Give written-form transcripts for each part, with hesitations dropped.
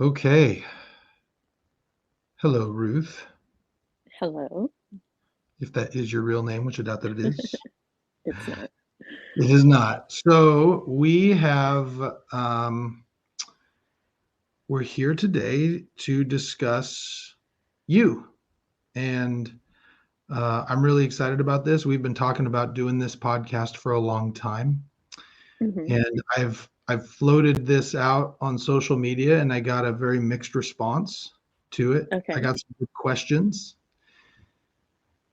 Okay. Hello, Ruth, Hello. if that is your real name, which I doubt that it is. It's not. It is not. So we're here today to discuss you. And I'm really excited about this. We've been talking about doing this podcast for a long time. Hmm. And I've floated this out on social media and I got a very mixed response to it. I Okay. got some good questions.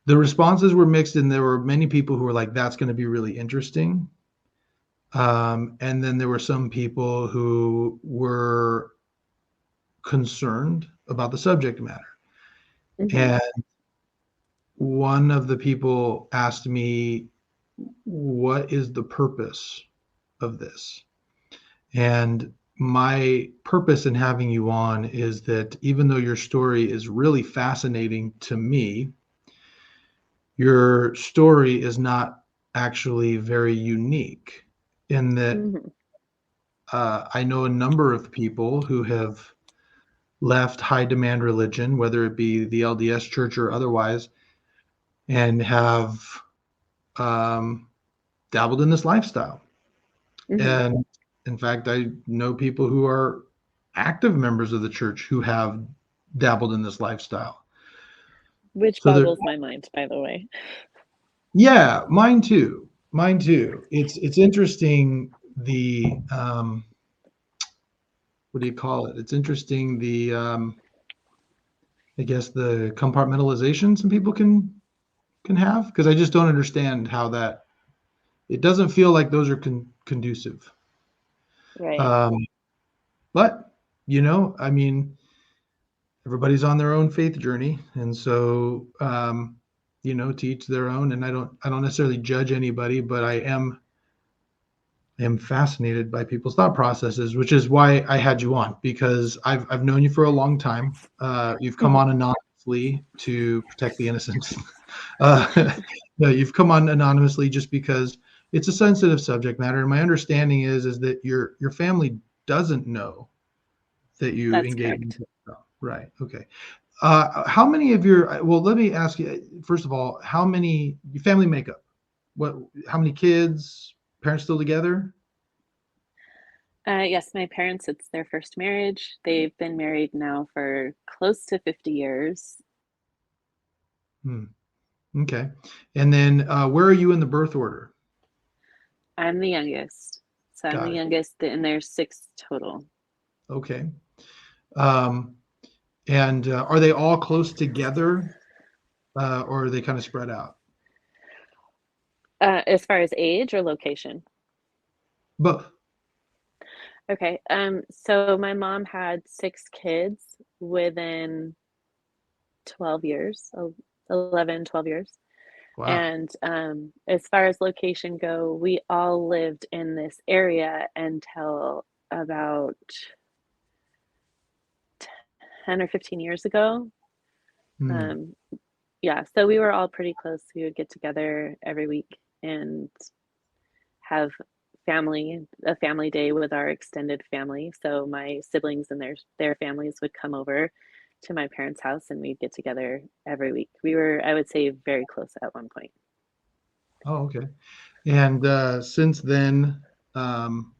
The responses were mixed, and there were many people who were like, "That's going to be really interesting." And then there were some people who were concerned about the subject matter. Hmm. And one of the people asked me, "What is the purpose of this?" And my purpose in having you on is that even though your story is really fascinating to me, your story is not actually very unique in that Hmm. I know a number of people who have left high demand religion, whether it be the LDS church or otherwise, and have um, dabbled in this lifestyle. Hmm. And in fact, I know people who are active members of the church who have dabbled in this lifestyle. Which So there, boggles my mind, by the way. yeah, mine too. Mine too. It's interesting what do you call it? It's interesting I guess the compartmentalization some people can have because I just don't understand how that it doesn't feel like those are conducive. Right. Um, but I mean, everybody's on their own faith journey, and so to each their own. And I don't necessarily judge anybody, but I am fascinated by people's thought processes, which is why I had you on because I've known you for a long time. You've come Hmm. on anonymously to protect the innocent. No, you've come on anonymously just because it's a sensitive subject matter, and my understanding is that your family doesn't know that you That's engage in correct. stuff. Right. Okay. How many of your well, let me ask you first of all, how many your family makeup? What? How many kids? Parents still together? Yes, my parents, it's their first marriage. They've been married now for close to 50 years. Hmm. Okay. And then where are you in the birth order? I'm the youngest. So I'm the Got it. youngest, and there's six total. Okay. Um, and are they all close together, or are they kind of spread out? As far as age or location. Both. Okay. So my mom had six kids within 12 years, 11, 12 years. Wow. And as far as location go, we all lived in this area until about 10 or 15 years ago. Hmm. Um, yeah, so we were all pretty close. We would get together every week and have a family day with our extended family. So my siblings and their families would come over to my parents' house and we'd get together every week. We were, I would say, very close at one point. Oh, okay. And since then, um,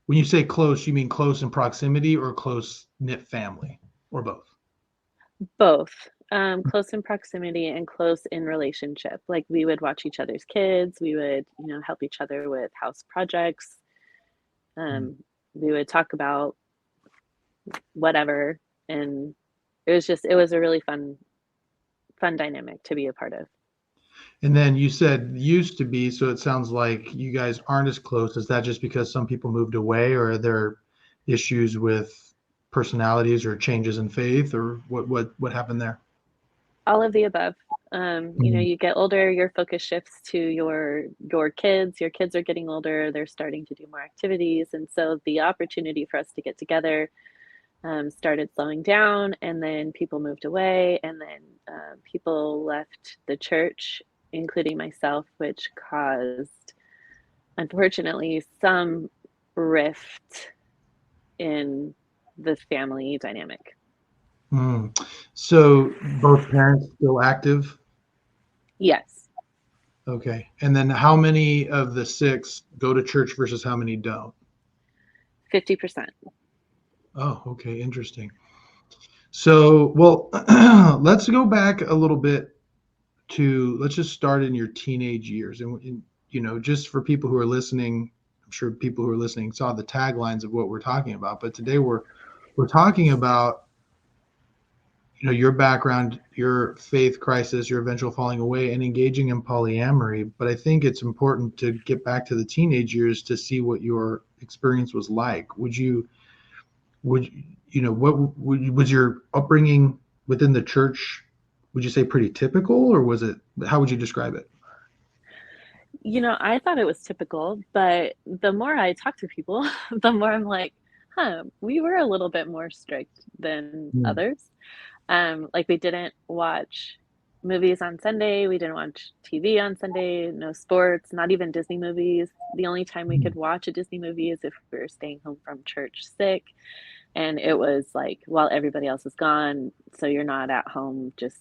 when you say close, you mean close in proximity or close knit family, or both? Both. Close in proximity and close in relationship. Like we would watch each other's kids, we would, help each other with house projects. Hmm. Um, we would talk about whatever, and it was a really fun dynamic to be a part of. And then you said used to be, so it sounds like you guys aren't as close. Is that just because some people moved away, or are there issues with personalities or changes in faith, or what happened there? All of the above. Mhm. You get older, your focus shifts to your kids. Your kids are getting older, they're starting to do more activities, and so the opportunity for us to get together started slowing down, and then people moved away, and then people left the church, including myself, which caused, unfortunately, some rift in. the family dynamic. Mm. So both parents still active? Yes. Okay. And then how many of the six go to church versus how many don't? 50%. Oh, okay. Interesting. So, well, let's go back a little bit to, let's just start in your teenage years. And, just for people who are listening, I'm sure people who are listening saw the taglines of what we're talking about, but today we're talking about, your background, your faith crisis, your eventual falling away, and engaging in polyamory. But I think it's important to get back to the teenage years to see what your experience was like. Would was your upbringing within the church? Would you say pretty typical, or was it? How would you describe it? I thought it was typical, but the more I talk to people, the more I'm like, huh, we were a little bit more strict than Mm, others. Like we didn't watch movies on Sunday, we didn't watch TV on Sunday, no sports, not even Disney movies. The only time we mm, could watch a Disney movie is if we were staying home from church sick. And it was like while everybody else is gone, so you're not at home just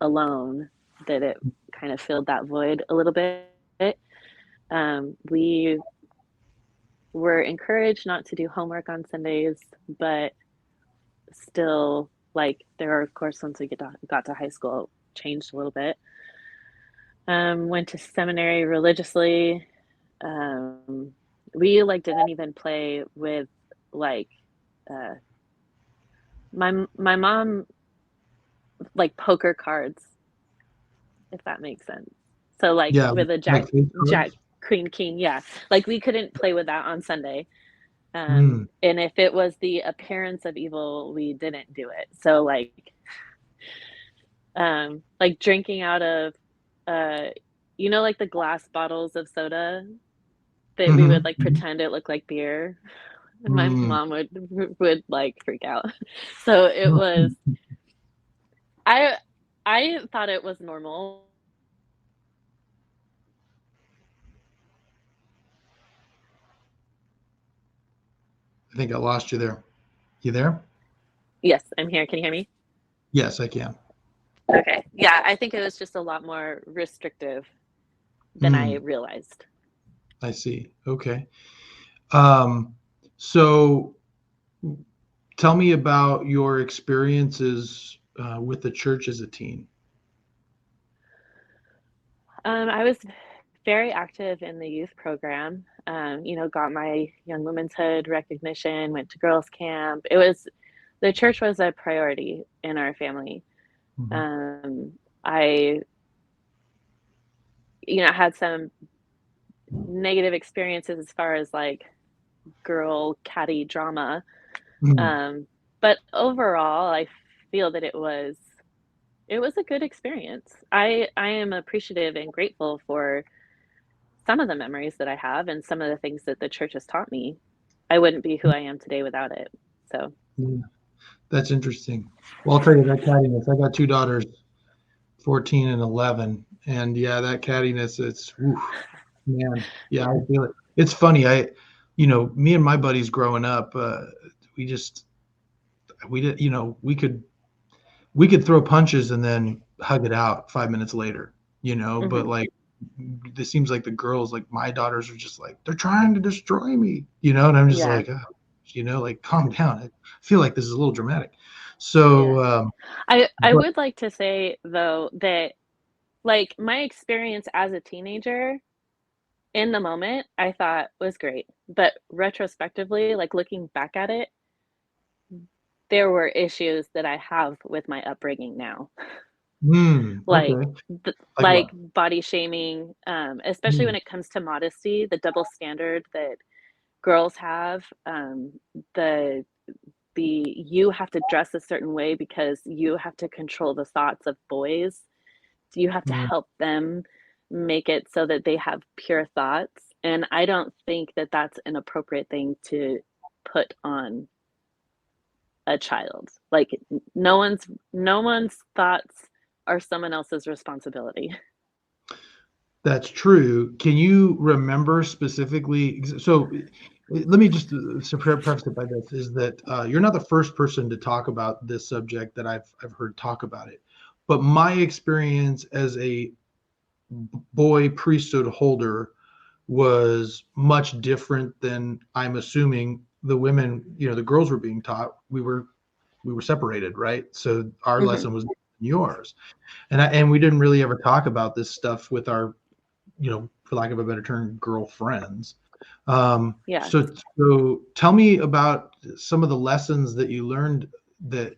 alone, that it kind of filled that void a little bit. We were encouraged not to do homework on Sundays, but still, like, there are, of course, once we got to high school, changed a little bit. Went to seminary religiously. Um, we like didn't even play with like uh, my mom like poker cards, if that makes sense. So like yeah, with a like faith jack, cards. queen, king, yeah. Like we couldn't play with that on Sunday. Mm, And if it was the appearance of evil, we didn't do it. So like drinking out of uh like the glass bottles of soda that we would mhm, like mhm, pretend it looked like beer. My mm, mom would like freak out. So it was mm. I I thought it was normal. I think I lost you there. You there? Yes, I'm here. Can you hear me? Yes, I can. Okay. Yeah, I think it was just a lot more restrictive than I Mm, realized. I see. Okay. Um, so tell me about your experiences with the church as a teen. I was very active in the youth program. Got my Young Women's Hood recognition, went to girls' camp. The church was a priority in our family. Mhm. I, had some negative experiences as far as like girl catty drama. Mm, Um, but overall, I feel that it was a good experience. I am appreciative and grateful for some of the memories that I have and some of the things that the church has taught me. I wouldn't be who I am today without it. So, yeah, that's interesting. Well, I'll tell you that cattiness. I got two daughters, 14 and 11, and yeah, that cattiness. It's oof, man. Yeah, I feel it. It's funny. Me and my buddies growing up, we just we did. We could throw punches and then hug it out 5 minutes later. But mhm. like this seems like the girls, like my daughters, are just like they're trying to destroy me. And I'm just Yeah, like, like calm down. I feel like this is a little dramatic. yeah. So, I but would like to say though that like my experience as a teenager in the moment I thought was great, but retrospectively, like looking back at it, there were issues that I have with my upbringing now. Like okay, like like what? body shaming, especially Mm, when it comes to modesty, the double standard that girls have, the you have to dress a certain way because you have to control the thoughts of boys. You have to mm. help them make it so that they have pure thoughts. And I don't think that that's an appropriate thing to put on a child. Like no one's thoughts are someone else's responsibility. That's true. Can you remember specifically? So, let me just preface it by this: is that you're not the first person to talk about this subject that I've heard talk about it. But my experience as a boy priesthood holder was much different than I'm assuming the women, the girls were being taught. We were separated, right? So our Hmm. lesson was yours, and we didn't really ever talk about this stuff with our, for lack of a better term, girlfriends. Yes. So tell me about some of the lessons that you learned that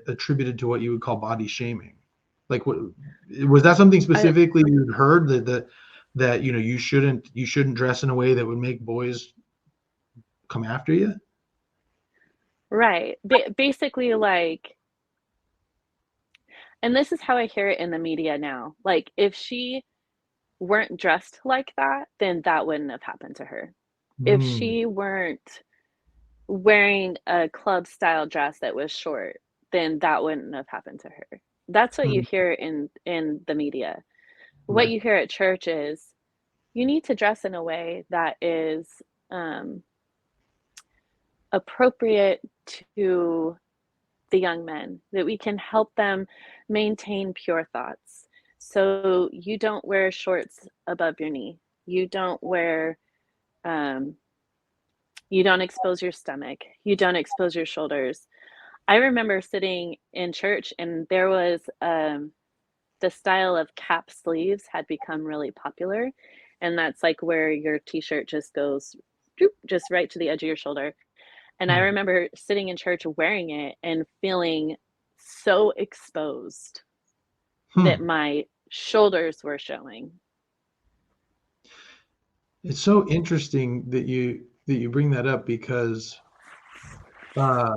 attributed to what you would call body shaming. Like, what was that something I, specifically you'd heard that you shouldn't dress in a way that would make boys come after you? right. Basically, like, and this is how I hear it in the media now. Like, if she weren't dressed like that, then that wouldn't have happened to her. If Mm, she weren't wearing a club style dress that was short, then that wouldn't have happened to her. That's what you mm, hear in the media. What right. you hear at church is you need to dress in a way that is um, appropriate to the young men, that we can help them maintain pure thoughts. So you don't wear shorts above your knee. You don't wear, um, you don't expose your stomach. You don't expose your shoulders. I remember sitting in church and there was the style of cap sleeves had become really popular. And that's like where your t shirt just goes just right to the edge of your shoulder. And I Mm, remember sitting in church wearing it and feeling so exposed that hmm. my shoulders were showing. It's so interesting that you bring that up because uh,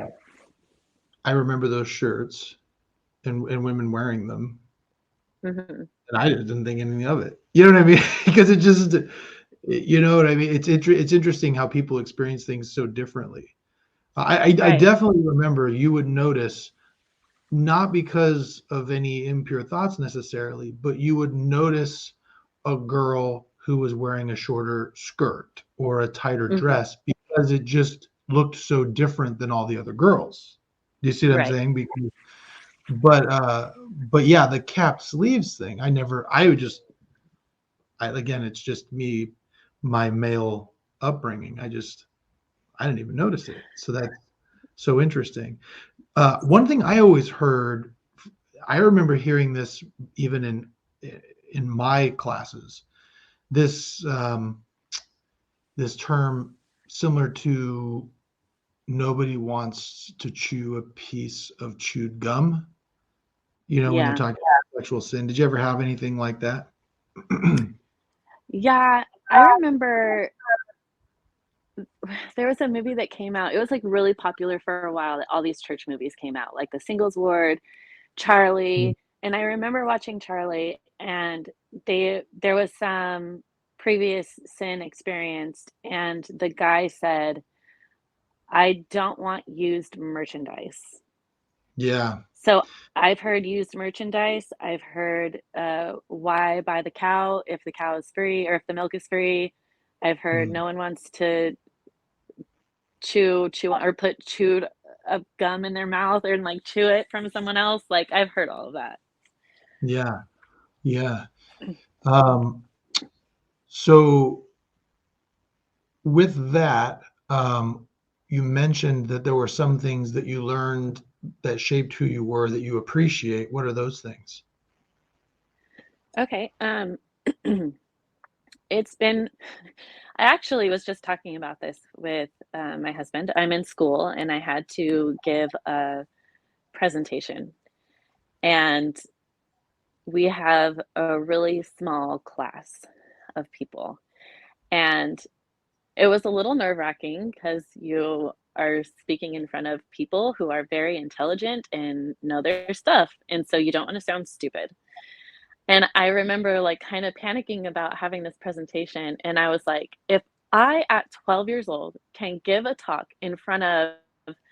I remember those shirts and women wearing them, Hmm. and I didn't think anything of it. You know what I mean? Because it just, you know what I mean? It's interesting how people experience things so differently. I Right. definitely remember you would notice, not because of any impure thoughts necessarily, but you would notice a girl who was wearing a shorter skirt or a tighter Hmm. dress because it just looked so different than all the other girls. Do you see what I'm Right. saying? But yeah, the cap sleeves thing, I would just, again, it's just me, my male upbringing. I didn't even notice it. So that's so interesting. One thing I always heard, I remember hearing this even in my classes. This this term similar to nobody wants to chew a piece of chewed gum. When they're Yeah. talking about sexual sin. Did you ever have anything like that? Yeah. I remember there was a movie that came out. It was like really popular for a while that all these church movies came out, like The Singles Ward, Charlie. And I remember watching Charlie and there was some previous sin experienced and the guy said, "I don't want used merchandise." Yeah. So I've heard used merchandise. I've heard why buy the cow if the cow is free or if the milk is free. I've heard Mm. no one wants to chew or put chewed a gum in their mouth or like chew it from someone else. Like I've heard all of that. Yeah. Yeah. Um, so with that, you mentioned that there were some things that you learned that shaped who you were that you appreciate. What are those things? Okay. It's been, I actually was just talking about this with my husband. I'm in school and I had to give a presentation, and we have a really small class of people. And it was a little nerve-wracking because you are speaking in front of people who are very intelligent and know their stuff. And so you don't want to sound stupid. And I remember like kind of panicking about having this presentation. And I was like, if I at 12 years old can give a talk in front of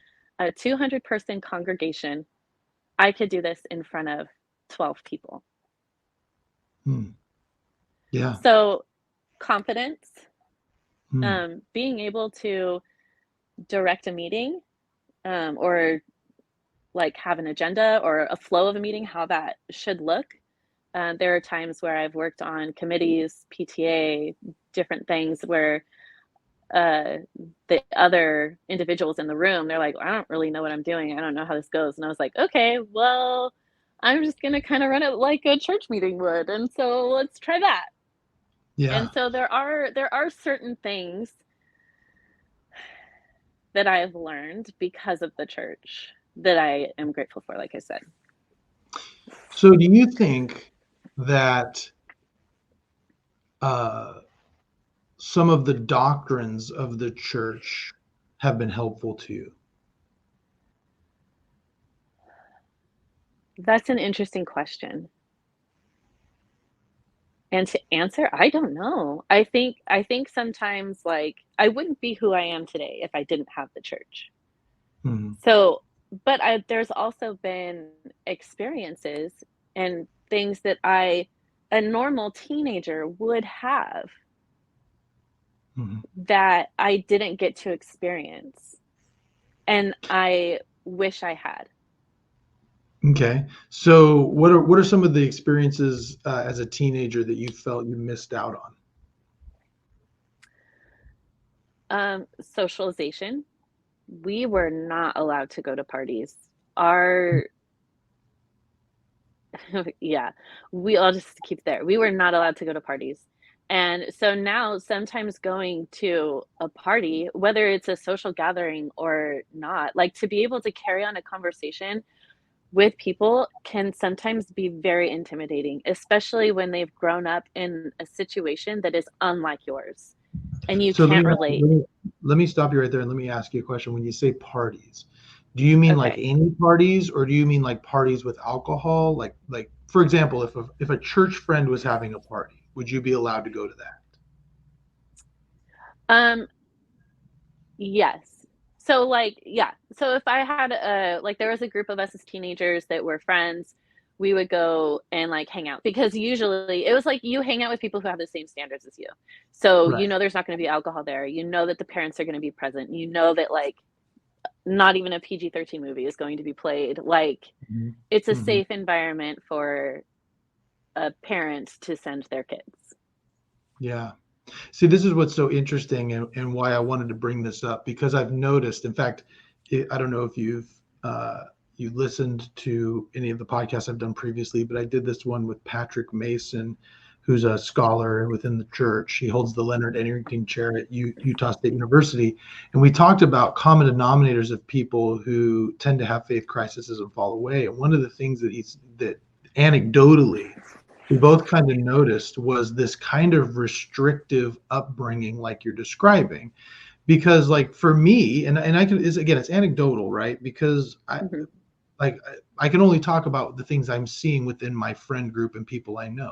a 200-person congregation, I could do this in front of 12 people. Hmm. Yeah. So confidence, Being able to direct a meeting, or like have an agenda or a flow of a meeting, how that should look. There are times where I've worked on committees, PTA, different things where the other individuals in the room, they're like, I don't really know what I'm doing. I don't know how this goes. And I was like, okay, well, I'm just going to kind of run it like a church meeting would. And so let's try that. Yeah. And so there are certain things that I've learned because of the church that I am grateful for, like I said. So do you think that some of the doctrines of the church have been helpful to you? That's an interesting question. And to answer, I don't know. I think sometimes, like, I wouldn't be who I am today if I didn't have the church. Mhm. So, but there's also been experiences and things that a normal teenager would have Mhm. that I didn't get to experience, and I wish I had. Okay. So what are some of the experiences as a teenager that you felt you missed out on? Socialization. We were not allowed to go to parties. Our yeah, I'll just keep there. We were not allowed to go to parties. And so now sometimes going to a party, whether it's a social gathering or not, like to be able to carry on a conversation with people can sometimes be very intimidating, especially when they've grown up in a situation that is unlike yours and you So can't relate. let me stop you right there and let me ask you a question. When you say parties, do you mean like Okay. any parties, or do you mean like parties with alcohol? Like for example, if a church friend was having a party, would you be allowed to go to that? Um, Yes. So, like, yeah. So if I had like there was a group of us as teenagers that were friends, we would go and like hang out because usually it was like you hang out with people who have the same standards as you. So, Right. you know there's not going to be alcohol there. You know that the parents are going to be present. You know that like not even a PG-13 movie is going to be played. Like Mhm. it's a Mhm. safe environment for a parent to send their kids. Yeah. See, this is what's so interesting, and why I wanted to bring this up, because I've noticed, in fact, I don't know if you listened to any of the podcasts I've done previously, but I did this one with Patrick Mason, who's a scholar within the church. He holds the Leonard Arrington Chair at Utah State University. And we talked about common denominators of people who tend to have faith crises and fall away. And one of the things that anecdotally we both kind of noticed was this kind of restrictive upbringing like you're describing. Because like for me, and I can, is again, it's anecdotal, right? Because Hmm. like I can only talk about the things I'm seeing within my friend group and people I know.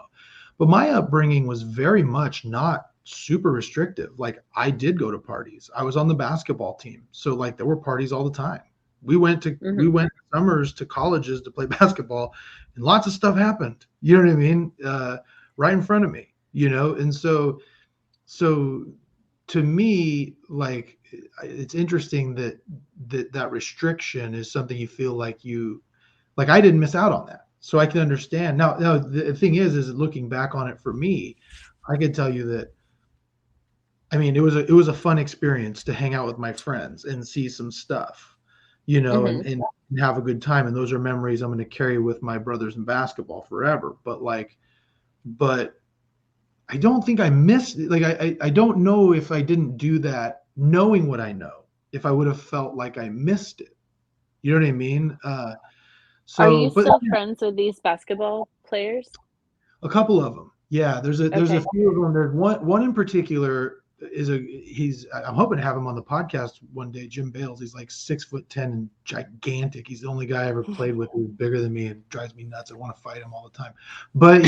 But my upbringing was very much not super restrictive. Like I did go to parties. I was on the basketball team. So like there were parties all the time. We Hmm. went summers to colleges to play basketball, and lots of stuff happened. You know what I mean? Right in front of me, you know? And so to me, like it's interesting that restriction is something you feel like like I didn't miss out on that. So I can understand. Now the thing is looking back on it for me, I can tell you that I mean it was a fun experience to hang out with my friends and see some stuff, you know, Hmm. and have a good time. And those are memories I'm going to carry with my brothers in basketball forever. But I don't think I missed like I don't know if I didn't do that knowing what I know, if I would have felt like I missed it. You know what I mean? Are So, you but still friends with these basketball players? a couple of them. Yeah, there's a Okay. few of them. There's one in particular is a he's I'm hoping to have him on the podcast one day. Jim Bales. He's like 6'10" and gigantic. He's the only guy I ever played with who's bigger than me and drives me nuts. I want to fight him all the time. But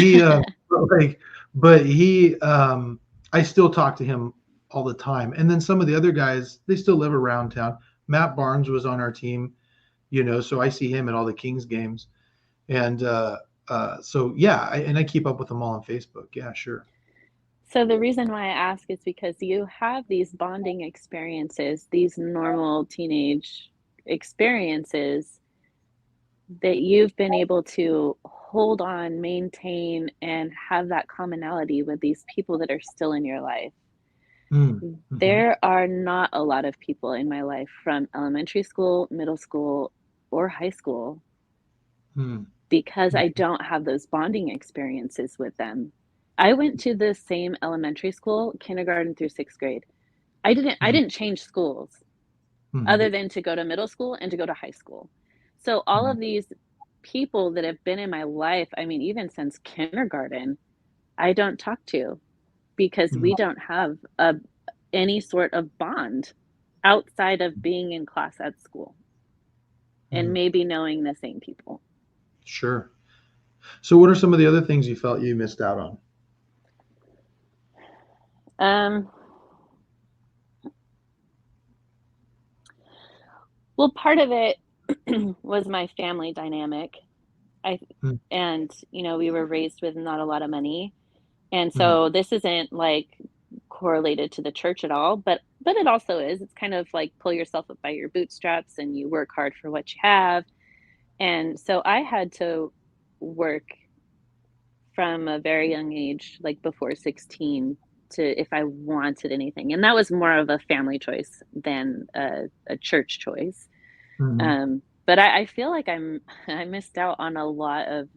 like but he I still talk to him all the time. And then some of the other guys, they still live around town. Matt Barnes was on our team, you know, so I see him at all the Kings games. And so yeah, and I keep up with them all on Facebook. Yeah, sure. So the reason why I ask is because you have these bonding experiences, these normal teenage experiences that you've been able to hold on, maintain, and have that commonality with these people that are still in your life. Mm, hmm. There are not a lot of people in my life from elementary school, middle school, or high school Mm, because I mm, don't have those bonding experiences with them. I went to the same elementary school, kindergarten through 6th grade. I mm, didn't change schools mm, other than to go to middle school and to go to high school. So all mm, of these people that have been in my life, I mean, even since kindergarten, I don't talk to because mm, we don't have any sort of bond outside of being in class at school and mm. maybe knowing the same people. Sure. So, what are some of the other things you felt you missed out on? Um, well, part of it was my family dynamic. I Mm, and we were raised with not a lot of money. And mm, so this isn't like correlated to the church at all, but it also is. It's kind of like pull yourself up by your bootstraps and you work hard for what you have. And so I had to work from a very young age, like before 16, to if I wanted anything. And that was more of a family choice than a church choice. mm. But I feel like I missed out on a lot of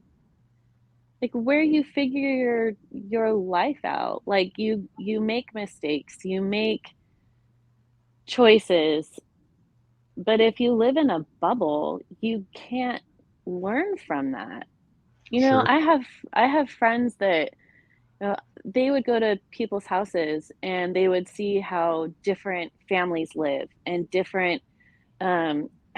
like where you figure your life out. Like you make mistakes, you make choices, but if you live in a bubble, you can't learn from that. Sure. I have friends that uh, they would go to people's houses and they would see how different families live and different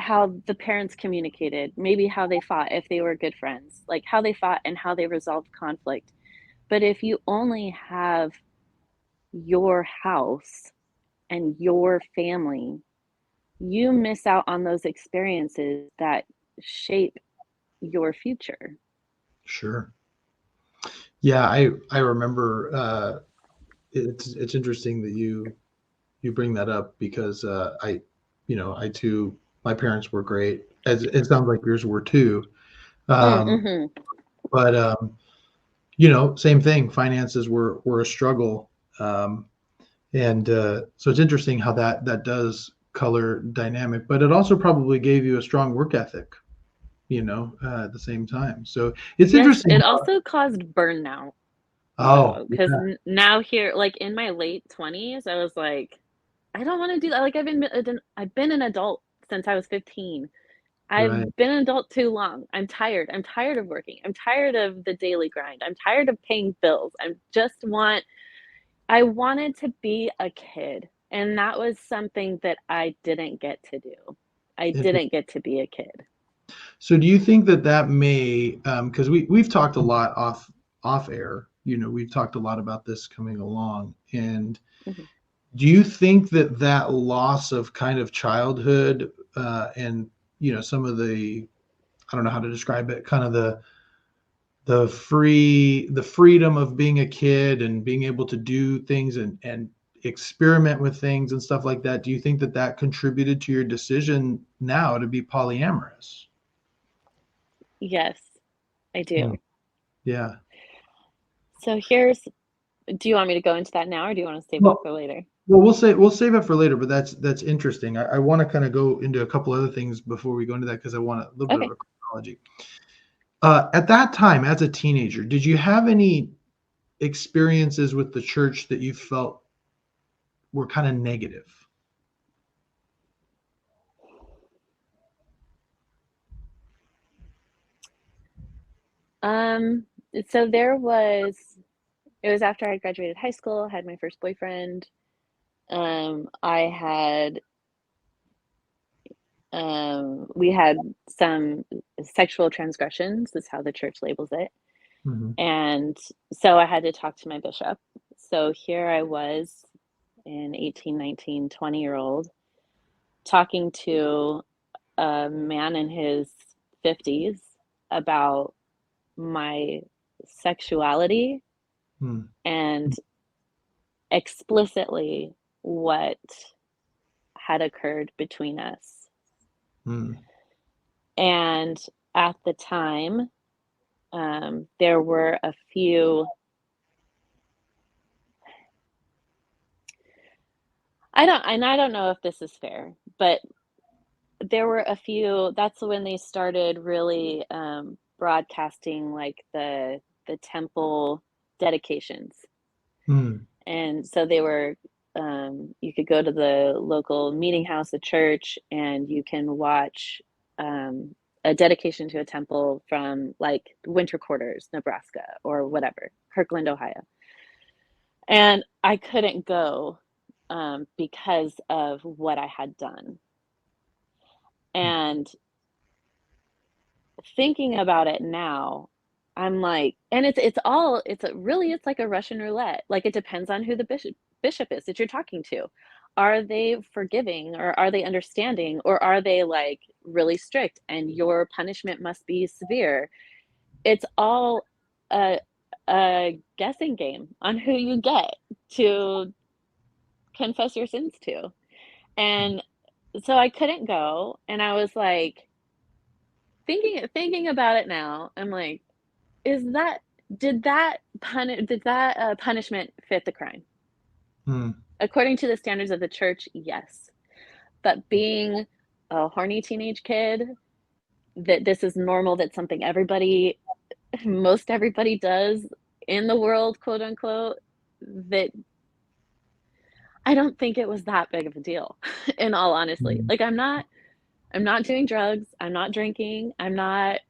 how the parents communicated, maybe how they fought if they were good friends, like how they fought and how they resolved conflict. But if you only have your house and your family, you miss out on those experiences that shape your future. Sure. Yeah, I remember. It's interesting that you bring that up because I too, my parents were great, as it sounds like yours were too. Um, Mm-hmm. but same thing. Finances were a struggle, and so it's interesting how that does color dynamic. But it also probably gave you a strong work ethic, at the same time. So it's Yes, interesting. it also caused burnout Oh, though, because yeah, now here, like in my late 20s, I was like, I don't want to do that. Like I've been an adult since I was 15. right. I've been an adult too long. I'm tired. I'm tired of working. I'm tired of the daily grind. I'm tired of paying bills. I wanted to be a kid. And that was something that I didn't get to do. I didn't get to be a kid. So do you think that may, because we've talked a lot off air, we've talked a lot about this coming along, and Mhm. do you think that loss of kind of childhood, and some of the, I don't know how to describe it, kind of the freedom of being a kid and being able to do things and experiment with things and stuff like that, do you think that contributed to your decision now to be polyamorous? Yes, I Hmm. do. Yeah. So do you want me to go into that now or do you want to save that Well, for later? Well, we'll save it for later, but that's interesting. I want to kind of go into a couple other things before we go into that because I want a little bit of Okay. a chronology. At that time, as a teenager, did you have any experiences with the church that you felt were kind of negative? Um, so it was after I graduated high school, had my first boyfriend. I had we had some sexual transgressions, is how the church labels it. Hmm. And so I had to talk to my bishop. So here I was, an 18, 19, 20-year old, talking to a man in his 50s about my sexuality Hmm. and explicitly what had occurred between us. Mm. And at the time, there were a few, I don't know if this is fair, but there were a few, that's when they started really broadcasting like the temple dedications. Mm. And so they were, you could go to the local meeting house, a church, and you can watch a dedication to a temple from like Winter Quarters, Nebraska, or whatever, Kirkland, Ohio. And I couldn't go because of what I had done. And thinking about it now, I'm like, and it's like a Russian roulette. Like it depends on who the bishop is that you're talking to. Are they forgiving, or are they understanding, or are they like really strict and your punishment must be severe? It's all a guessing game on who you get to confess your sins to. And so I couldn't go, and I was like thinking about it now. I'm like, is that did that punishment fit the crime? Mm. According to the standards of the church, yes. But being a horny teenage kid, that this is normal, that's something everybody, most everybody does in the world, quote unquote, that I don't think it was that big of a deal, in all honesty. Mm. Like I'm not doing drugs, I'm not drinking, I'm not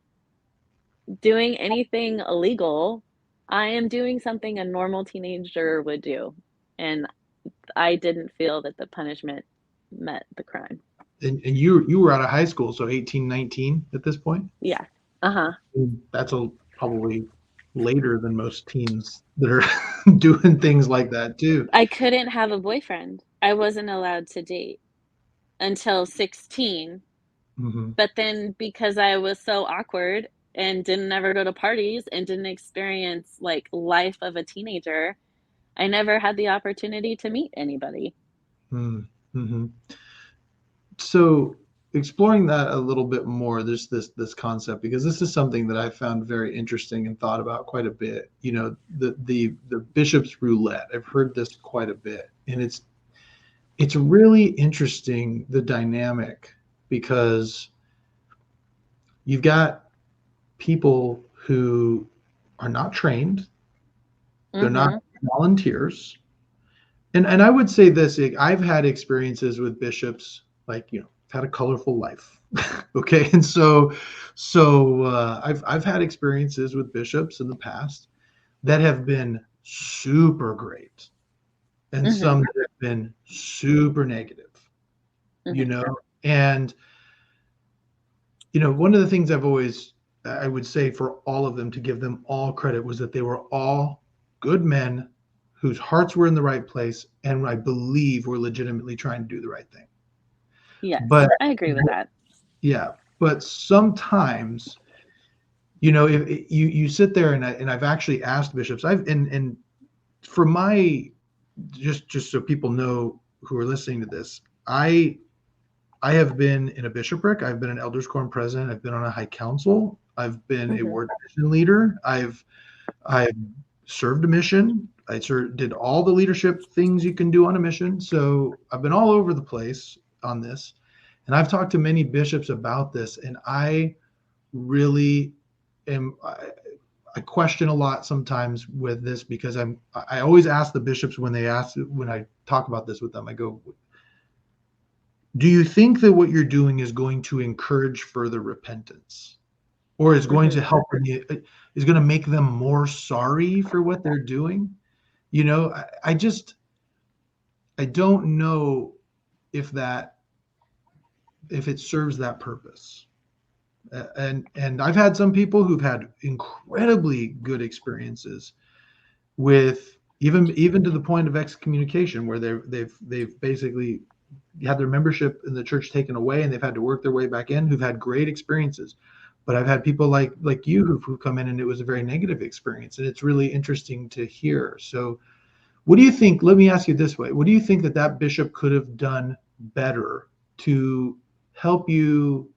doing anything illegal. I am doing something a normal teenager would do. And I didn't feel that the punishment met the crime. And you were out of high school, so 18, 19 at this point? Yeah. Uh-huh. That's probably later than most teens that are doing things like that too. I couldn't have a boyfriend. I wasn't allowed to date until 16. Hmm. But then because I was so awkward and didn't ever go to parties and didn't experience like life of a teenager, I never had the opportunity to meet anybody. Mm-hmm. So exploring that a little bit more, there's this concept, because this is something that I found very interesting and thought about quite a bit. You know, the bishop's roulette. I've heard this quite a bit, and it's really interesting, the dynamic, because you've got people who are not trained, they're not Mm-hmm. volunteers. And I would say this, like, I've had experiences with bishops, like, had a colorful life. Okay. And I've had experiences with bishops in the past that have been super great, and Mm-hmm. some that have been super negative, you Mm-hmm. know. And one of the things I would say for all of them, to give them all credit, was that they were all good men whose hearts were in the right place, and I believe were legitimately trying to do the right thing. Yes, But I agree with that. yeah, but sometimes, if you sit there, and I've actually asked bishops, and for my, just so people know who are listening to this, I have been in a bishopric. I've been an elders quorum president. I've been on a high council. I've been a Mm-hmm. ward mission leader. I've served a mission. Did all the leadership things you can do on a mission. So I've been all over the place on this, and I've talked to many bishops about this, and I really am. I question a lot sometimes with this, because I always ask the bishops, when I talk about this with them, I go, do you think that what you're doing is going to encourage further repentance, or is going Mm-hmm. to help is going to make them more sorry for what they're doing? I don't know if it serves that purpose. And I've had some people who've had incredibly good experiences with, even to the point of excommunication, where they've basically had their membership in the church taken away, and they've had to work their way back in, who've had great experiences. But I've had people like you who've come in, and it was a very negative experience, and it's really interesting to hear. So What do you think? Let me ask you this way. What do you think that that bishop could have done better to help you,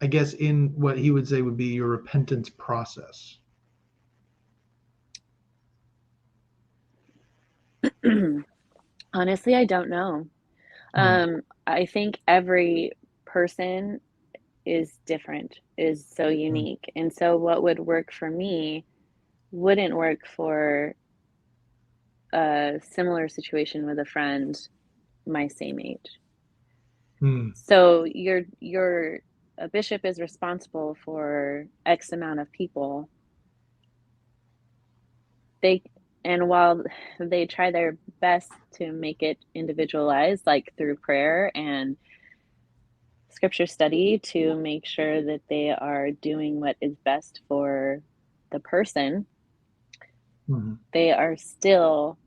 I guess, in what he would say would be your repentance process? Honestly, I don't know. Hmm. I think every person is different, is so Hmm. unique. And so what would work for me wouldn't work for a similar situation with a friend my same age. Hmm. So you're a bishop is responsible for X amount of people. They and while they try their best to make it individualized, like through prayer and scripture study to make sure that they are doing what is best for the person, Hmm. they are still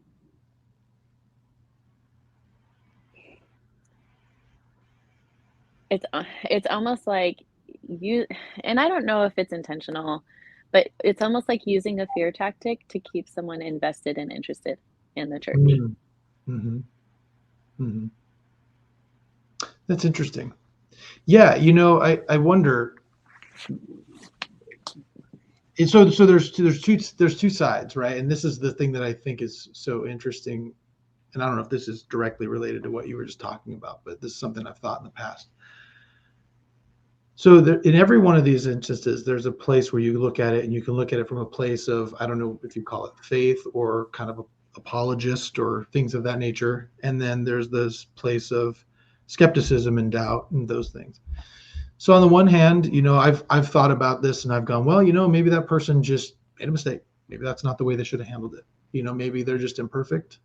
it's almost like you and I don't know if it's intentional, but it's almost like using a fear tactic to keep someone invested and interested in the church. Hmm. Hmm. Hmm. That's interesting. Yeah, I wonder. And so there's two sides, right? And this is the thing that I think is so interesting. And I don't know if this is directly related to what you were just talking about, but this is something I've thought in the past. So there, in every one of these instances, there's a place where you look at it, and you can look at it from a place of, I don't know if you call it faith or kind of a apologist or things of that nature. And then there's this place of skepticism and doubt and those things. So on the one hand, I've thought about this and I've gone, well, maybe that person just made a mistake. Maybe that's not the way they should have handled it. Maybe they're just imperfect.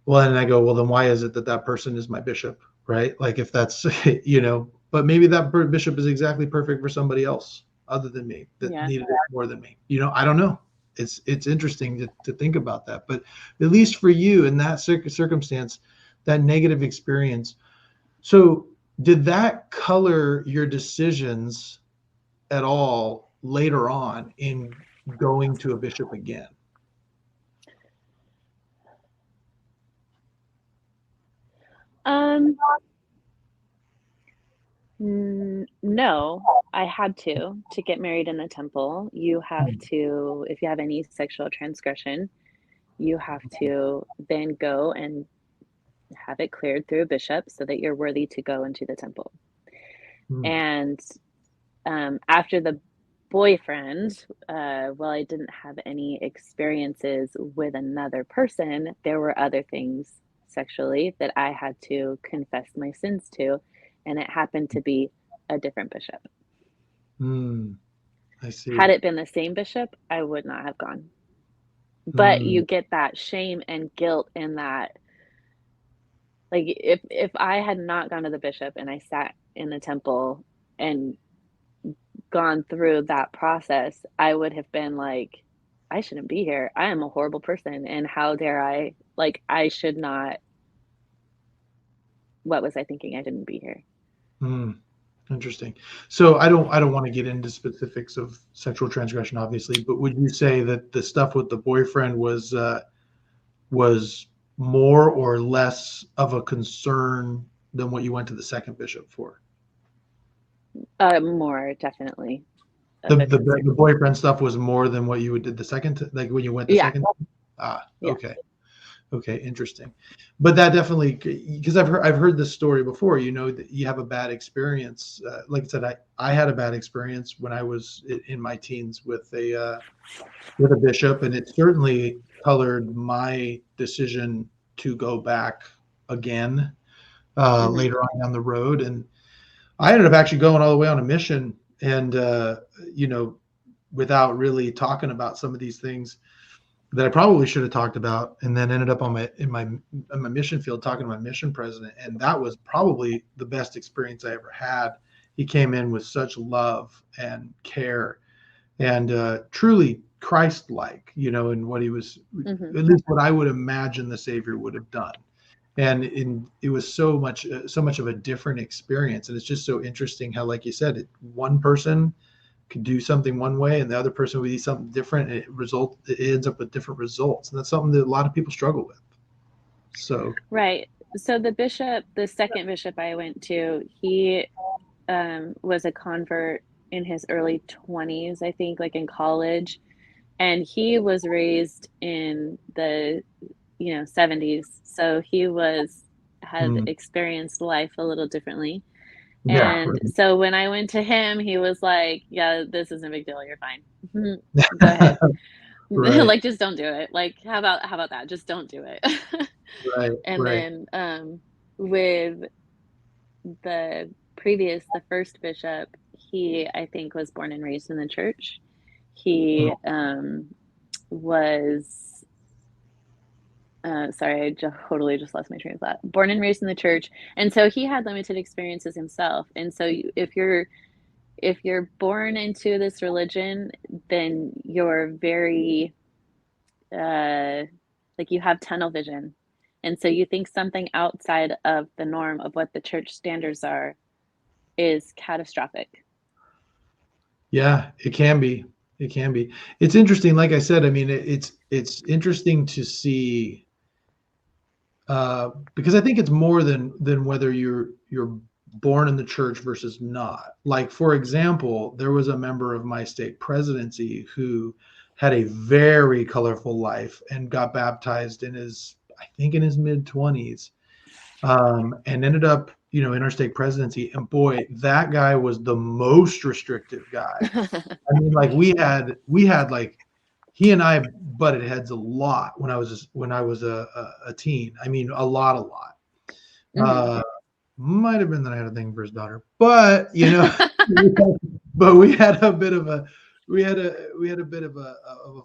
Well, and I go, well, then why is it that that person is my bishop, right? Like if that's, but maybe that bishop is exactly perfect for somebody else other than me that Yeah. needed it more than me. I don't know. It's interesting to think about that, but at least for you in that circumstance, that negative experience. So did that color your decisions at all later on in going to a bishop again? Um, no, I had to get married in the temple. You have to, if you have any sexual transgression, you have to then go and have it cleared through a bishop so that you're worthy to go into the temple. Hmm. And after the boyfriend, while I didn't have any experiences with another person, there were other things sexually that I had to confess my sins to, and it happened to be a different bishop. Hmm. I Had see. it been the same bishop, I would not have gone. But Hmm. you get that shame and guilt in that, like if I had not gone to the bishop and I sat in the temple and gone through that process, I would have been like, I shouldn't be here. I am a horrible person. And how dare I? Like, I should not. What was I thinking? I shouldn't be here. Hmm. Interesting. So I don't want to get into specifics of sexual transgression, obviously, but would you say that the stuff with the boyfriend was more or less of a concern than what you went to the second bishop for? More definitely The of a the concern. the boyfriend stuff was more than what you did the second, like when you went the Yeah. second. Ah, Yeah. okay. Okay, interesting. But that definitely, because I've heard this story before. That you have a bad experience. Like I said, I had a bad experience when I was in my teens with a bishop, and it certainly colored my decision to go back again Hmm. later on down the road. And I ended up actually going all the way on a mission, and you know, without really talking about some of these things that I probably should have talked about, and then ended up in my mission field talking to my mission president, and that was probably the best experience I ever had. He came in with such love and care, and truly Christ-like, in what he was, Hmm. at least what I would imagine the Savior would have done. And it was so much of a different experience, and it's just so interesting how, like you said, one person could do something one way and the other person would do something different, and it ends up with different results. And that's something that a lot of people struggle with. So Right. So the second bishop I went to, he was a convert in his early 20s, I think, like in college. And he was raised in the, 70s. So had mm, experienced life a little differently. yeah, And right. so when I went to him, he was like, "Yeah, this isn't a big deal. You're fine. Go ahead. Right, Like, just don't do it. Like, how about that? Just don't do it." right, And right. then with the first bishop, he, I think, was born and raised in the church. Mm, He was sorry, I totally just lost my train of thought. Born and raised in the church, and so he had limited experiences himself. And so, if you're born into this religion, then you're very uh, like you have tunnel vision, and so you think something outside of the norm of what the church standards are is catastrophic. yeah, it can be. It can be. It's interesting. Like I said, I mean, it's interesting to see, because I think it's more than whether you're born in the church versus not. Like, for example, there was a member of my stake presidency who had a very colorful life and got baptized in his, I think, in his mid 20s, and ended up, in our stake presidency. And boy, that guy was the most restrictive guy. I mean, like we had like he and I butted heads a lot when I was a teen. I mean, a lot. Hmm. Uh, might have been that I had a thing for his daughter, but but we had a bit of a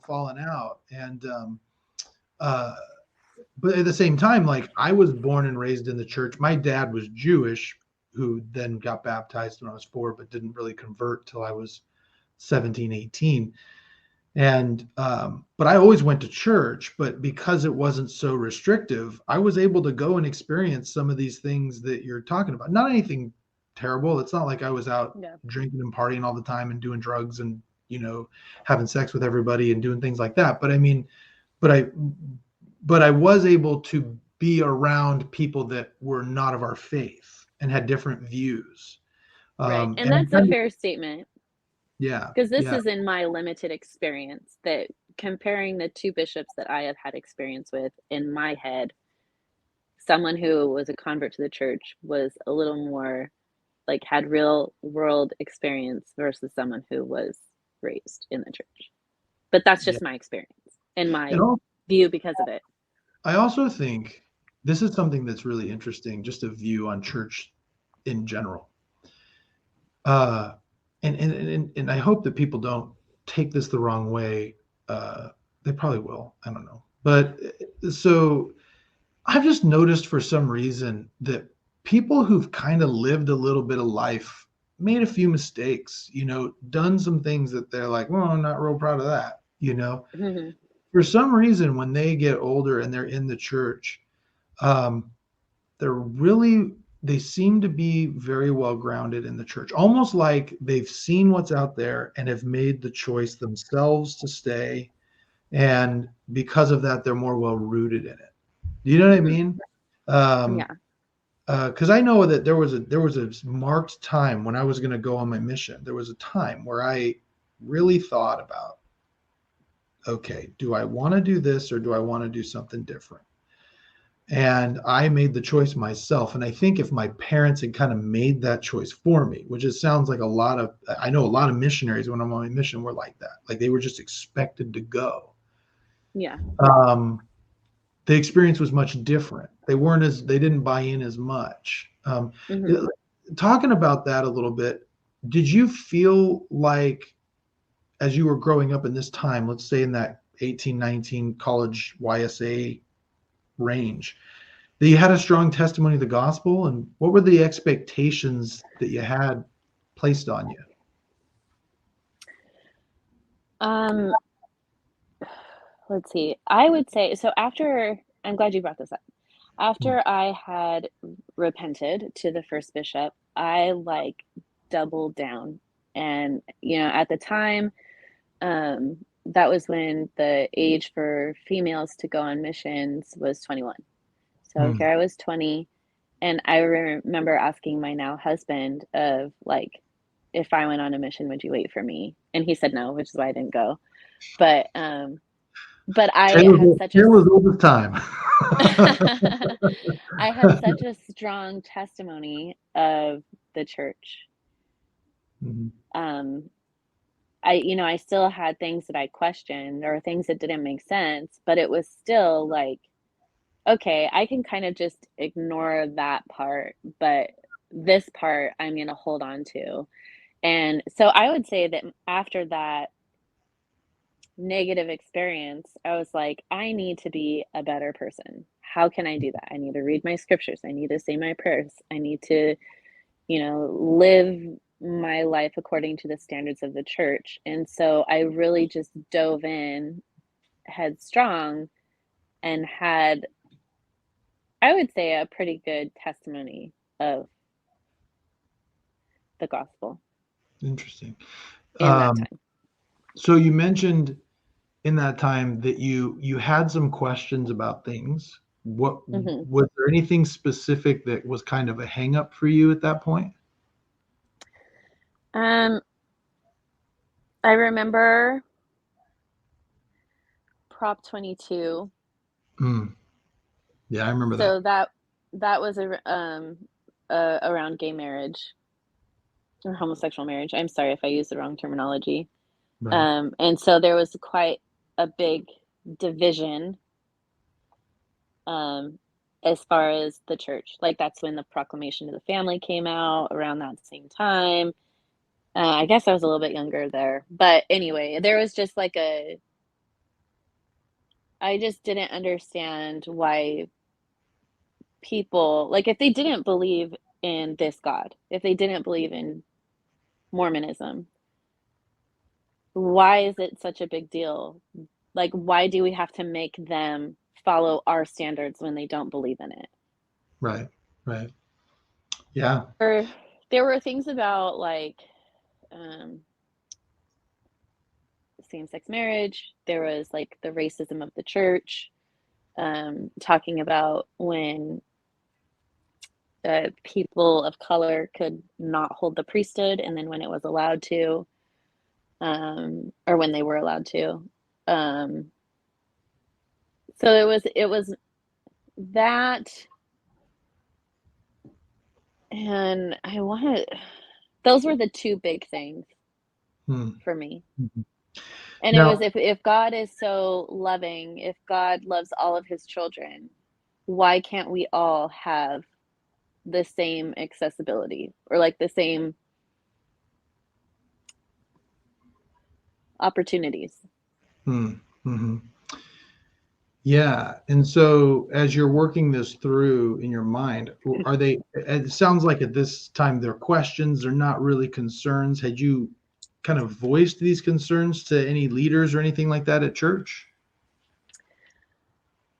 falling out, and uh, but at the same time, like I was born and raised in the church. My dad was Jewish, who then got baptized when I was 4, but didn't really convert till I was 17, 18. And but I always went to church, but because it wasn't so restrictive, I was able to go and experience some of these things that you're talking about. Not anything terrible. It's not like I was out Yeah. drinking and partying all the time and doing drugs and, having sex with everybody and doing things like that. But I mean, but I was able to be around people that were not of our faith and had different views. Right. And And that's I a kind of, fair statement, yeah, because this yeah, is in my limited experience, that comparing the two bishops that I have had experience with in my head, someone who was a convert to the church was a little more like had real world experience versus someone who was raised in the church. But that's yeah. just my experience and And my view because of it. I also think this is something that's really interesting, just a view on church in general. Uh, and I hope that people don't take this the wrong way. Uh, they probably will. I don't know. But so I've just noticed for some reason that people who've kind of lived a little bit of life made a few mistakes, done some things that they're like, well, I'm not real proud of that. Hmm. For some reason, when they get older and they're in the church, um, they seem to be very well grounded in the church, almost like they've seen what's out there and have made the choice themselves to stay. And because of that, they're more well rooted in it. Do you know what I Hmm. mean? Um, Yeah. because I know that there was a marked time when I was going to go on my mission. There was a time where I really thought about, okay, do I want to do this or do I want to do something different? And I made the choice myself. And I think if my parents had kind of made that choice for me, which it sounds like I know a lot of missionaries when I'm on my mission were like that. Like they were just expected to go. Yeah. Um, the experience was much different. They didn't buy in as much. Hmm. Talking about that a little bit, did you feel like as you were growing up in this time, let's say in that 18, 19 college YSA range, that you had a strong testimony of the gospel? And what were the expectations that you had placed on you? Um, let's see. I would say so after I'm glad you brought this up. Mm. After I had repented to the first bishop, I like doubled down And, at the time, that was when the age for females to go on missions was 21. So Hmm. here I was 20, and I remember asking my now husband of like, if I went on a mission, would you wait for me? And he said no, which is why I didn't go. But I had such a Taylor's oldest time. I had such a strong testimony of the church. Mhm. Um, I still had things that I questioned or things that didn't make sense, but it was still like, okay, I can kind of just ignore that part, but this part I'm going to hold on to. And so I would say that after that negative experience, I was like, I need to be a better person. How can I do that? I need to read my scriptures. I need to say my prayers. I need to, live my life according to the standards of the church. And so I really just dove in headstrong and had, I would say, a pretty good testimony of the gospel Interesting. in that Um, time. so you mentioned in that time that you had some questions about things. What Hmm. was there anything specific that was kind of a hang up for you at that point? Um, I remember Prop 22. Mm, yeah, I remember that. So that was around gay marriage or homosexual marriage. I'm sorry if I used the wrong terminology. Right. And so there was quite a big division um, as far as the church. Like that's when the Proclamation of the Family came out around that same time. I guess I was a little bit younger there, but anyway, there was just like I just didn't understand why people, like, if they didn't believe in this God, if they didn't believe in Mormonism, why is it such a big deal? Like, why do we have to make them follow our standards when they don't believe in it? Right. Right. Yeah. Or there were things about like um, same-sex marriage. There was like the racism of the church, talking about when people of color could not hold the priesthood, and then when it was allowed to, or when they were allowed to. Um, so it was that, and I wanted those were the two big things Hmm. for me. Mhm. And it was, Now, if God is so loving, if God loves all of his children, why can't we all have the same accessibility or like the same opportunities? hmm, mhm. Yeah. And so as you're working this through in your mind, are they, it sounds like at this time they're questions, they're not really concerns. Had you kind of voiced these concerns to any leaders or anything like that at church?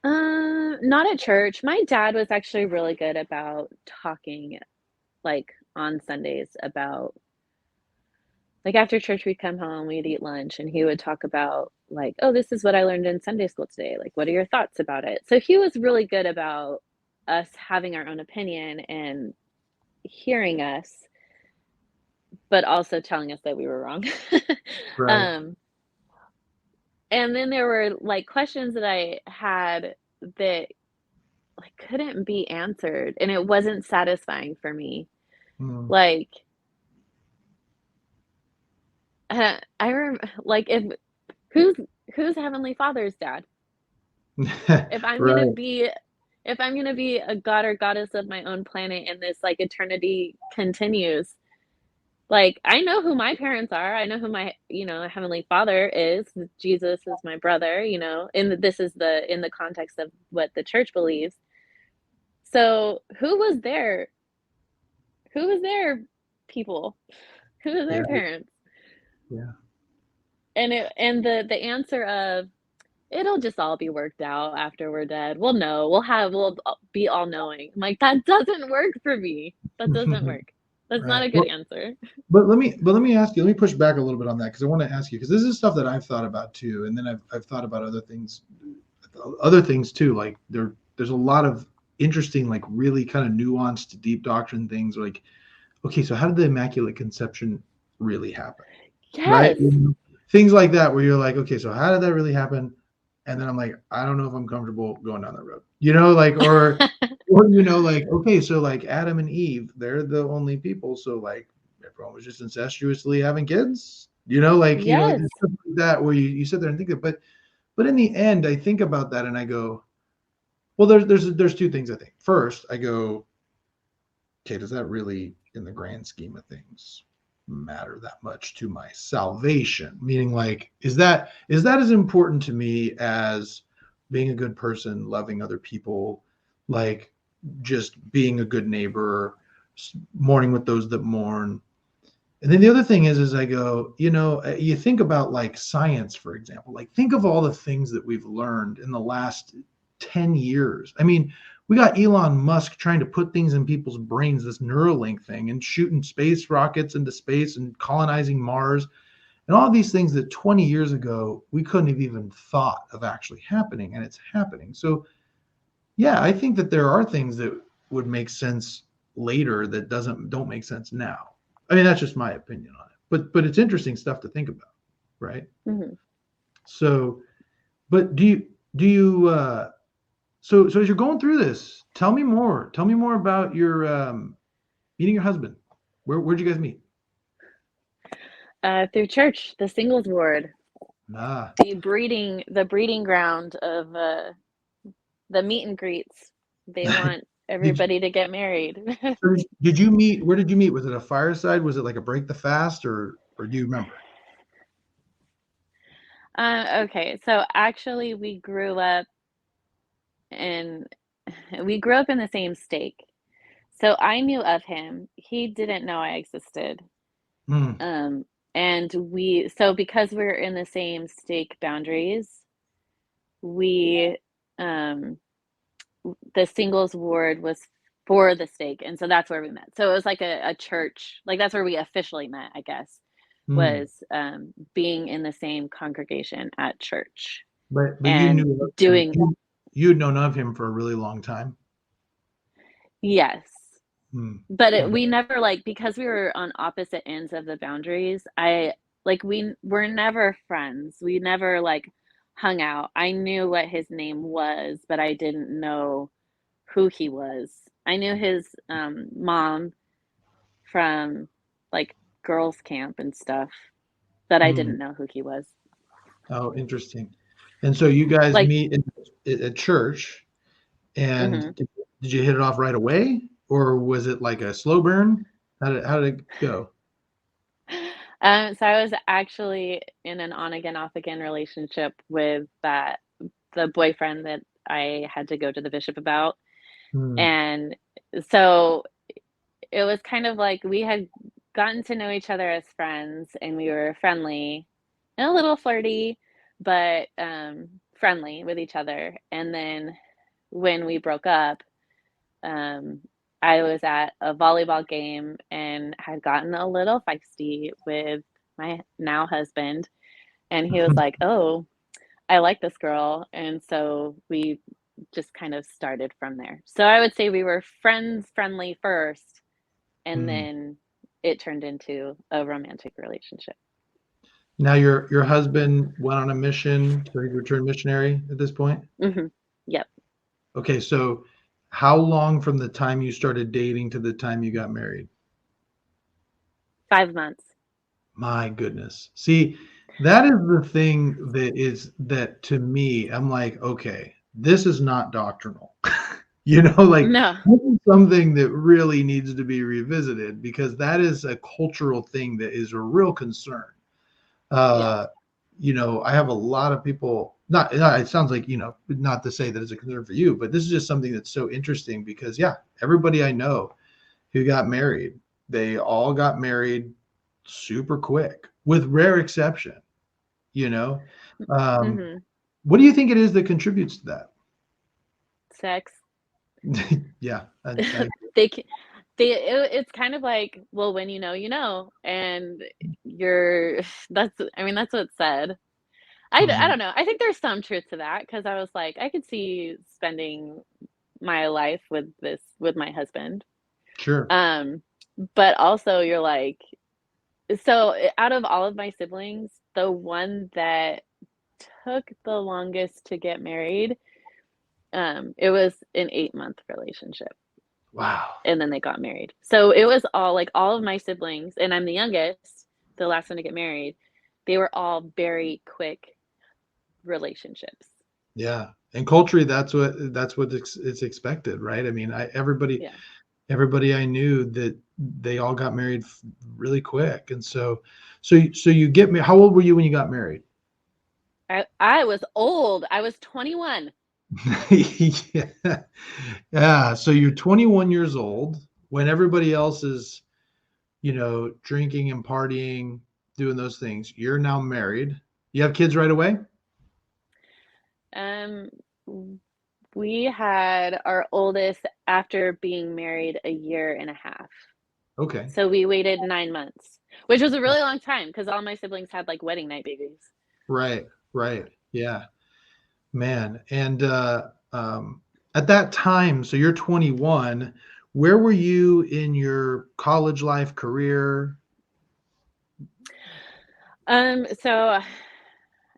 Not at church. My dad was actually really good about talking, like on Sundays, about like after church we'd come home, we'd eat lunch, and he would talk about like, oh, this is what I learned in Sunday school today. Like, what are your thoughts about it? So he was really good about us having our own opinion and hearing us, but also telling us that we were wrong. Right. um, and then there were like questions that I had that like couldn't be answered, and it wasn't satisfying for me. Mm. Like, like if who's who's Heavenly Father's dad? If I'm gonna Right. be if I'm gonna be a god or goddess of my own planet and this like eternity continues, like I know who my parents are. I know who my, Heavenly Father is. Jesus is my brother, and this is in the context of what the church believes. So who was their people? Who was Yeah. their parents? Yeah. And the answer of it'll just all be worked out after we're dead. We'll know. We'll be all knowing. I'm like, that doesn't work for me. That doesn't work. That's not Right. a good answer. But let me ask you, let me push back a little bit on that, because I want to ask you, because this is stuff that I've thought about too. And then I've thought about other things too. Like there's a lot of interesting, like really kind of nuanced, deep doctrine things. Like, okay, so how did the Immaculate Conception really happen? Right? Yes. Things like that, where you're like, okay, so how did that really happen? And then I'm like, I don't know if I'm comfortable going down that road, like, or, like, okay, so like Adam and Eve, they're the only people. So like everyone was just incestuously having kids, like, Yes. there's stuff like that where you sit there and think of, but in the end, I think about that and I go, well, there's two things I think. First, I go, okay, does that really, in the grand scheme of things, matter that much to my salvation? Meaning, like, is that as important to me as being a good person, loving other people, like just being a good neighbor, mourning with those that mourn? And then the other thing is I go, you think about like science, for example, like think of all the things that we've learned in the last 10 years. I mean, we got Elon Musk trying to put things in people's brains, this Neuralink thing, and shooting space rockets into space and colonizing Mars, and all these things that 20 years ago we couldn't have even thought of actually happening, and it's happening. So, yeah, I think that there are things that would make sense later that don't make sense now. I mean, that's just my opinion on it. But it's interesting stuff to think about, right? Mm-hmm. So, but so as you're going through this, tell me more. Tell me more about your meeting your husband. Where'd you guys meet? Through church, the singles ward, Ah. the breeding ground of the meet and greets. They want did everybody to get married. did you meet? Where did you meet? Was it a fireside? Was it like a break the fast, or do you remember? Okay, so actually, in we grew up in the same stake. So I knew of him. He didn't know I existed. Hmm. Um, and so because we're in the same stake boundaries, we, um, the singles ward was for the stake. And so that's where we met. So it was like a church, like that's where we officially met, I guess, Hmm. was being in the same congregation at church But you and knew of him. doing, You'd known of him for a really long time. yes. Hmm. But Okay. we never like because we were on opposite ends of the boundaries. I like we were never friends. We never like hung out. I knew what his name was, but I didn't know who he was. I knew his mom from like girls camp and stuff, but I Hmm. didn't know who he was. Oh, interesting. And so you guys Like, meet at church, and hmm did you hit it off right away, or was it like a slow burn? How did it go? so I was actually in an on again, off again relationship with the boyfriend that I had to go to the bishop about. Hmm. And so it was kind of like we had gotten to know each other as friends and we were friendly and a little flirty, but friendly with each other. And then when we broke up, um, I was at a volleyball game and had gotten a little feisty with my now husband. And he was like, "Oh, I like this girl." And so we just kind of started from there. So I would say we were friends, friendly first, and Hmm. then it turned into a romantic relationship. Now your husband went on a mission, so he's a returned missionary at this point. Hmm. Yep. Okay, so how long from the time you started dating to the time you got married? 5 months. My goodness. See, that is the thing that to me, I'm like, okay, this is not doctrinal. Like No. this is something that really needs to be revisited, because that is a cultural thing that is a real concern. Yes. Uh, I have a lot of people, it sounds like, not to say that it's a concern for you, but this is just something that's so interesting because, yeah, everybody I know who got married, they all got married super quick, with rare exception, you know? Um, Hmm. what do you think it is that contributes to Sex. that? Yeah, I they can, it's kind of like, well, when you know, and you're that's what it said. I Hmm. don't know. I think there's some truth to that because I was like, I could see spending my life with my husband. Sure. Um, but also you're like, so out of all of my siblings, the one that took the longest to get married, it was an 8-month relationship, Wow. and then they got married. So it was all of my siblings, and I'm the youngest, the last one to get married. They were all very quick relationships. Yeah. And culturally, that's what it's expected, right? I mean, Yeah. everybody I knew that they all got married really quick, and so you get me. How old were you when you got married? I was old. I was 21. Yeah. Yeah. So you're 21 years old when everybody else is, drinking and partying, doing those things. You're now married. You have kids right away? Um, we had our oldest after being married a year and a half. Okay. So we waited 9 months, which was a really long time because all my siblings had like wedding night babies. Right. Right. Yeah. Man. And at that time, so you're 21, where were you in your college life, career? So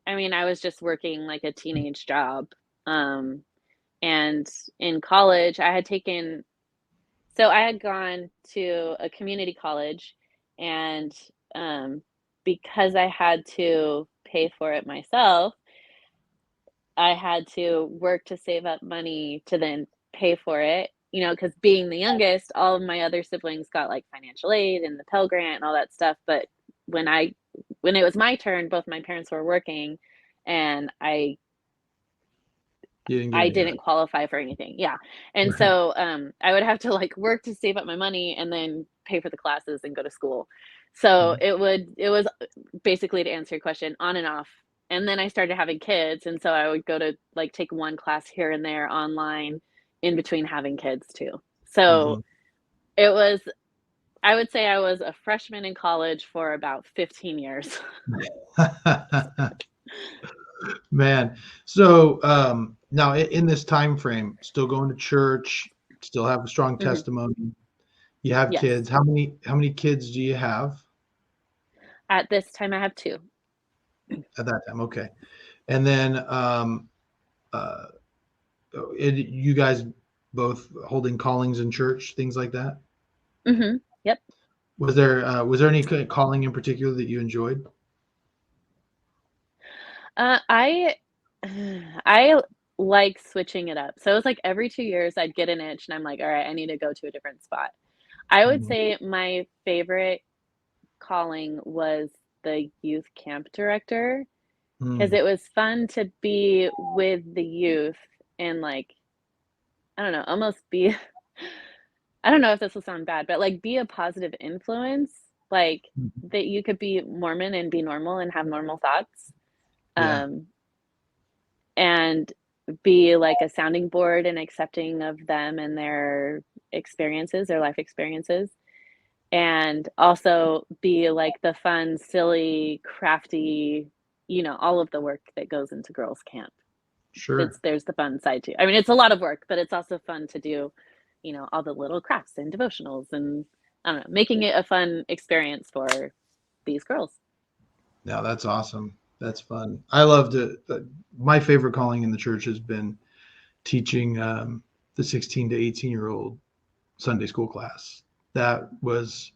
I mean, I was just working like a teenage job. Um, and in college, I had gone to a community college, and um, because I had to pay for it myself, I had to work to save up money to then pay for it. Because being the youngest, all of my other siblings got like financial aid and the Pell Grant and all that stuff. But when I when it was my turn, both my parents were working, and You didn't get I any of didn't it. qualify for anything. Yeah. And Right. so I would have to like work to save up my money and then pay for the classes and go to school. So Mhm. it was basically, to answer your question, on and off. And then I started having kids, and so I would go to like take one class here and there online in between having kids too. So Mhm. it was I would say I was a freshman in college for about 15 years. Man. So now in this time frame, still going to church, still have a strong Mhm. testimony. You have Yes. kids. How many kids do you have At this time I have two. at that time? Okay. And then uh you guys both holding callings in church, things like that. Mhm. Yep. Was there any calling in particular that you enjoyed? I I like switching it up. So it's like every 2 years I'd get an itch and I'm like, "All right, I need to go to a different spot." I would Mhm. say my favorite calling was the youth camp director because Mm. it was fun to be with the youth and like, I don't know, almost be I don't know if this will sound bad, but like be a positive influence, like Mhm. that you could be Mormon and be normal and have normal thoughts. Yeah, Um, and be like a sounding board and accepting of them and their experiences, their life experiences, and also be like the fun, silly, crafty, all of the work that goes into girls' camp. sure. There's the fun side too. I mean, it's a lot of work, but it's also fun to do, all the little crafts and devotionals and I don't know, making it a fun experience for these girls. Now that's awesome. That's fun. I loved it. My favorite calling in the church has been teaching the 16 to 18-year-old Sunday school class. That was,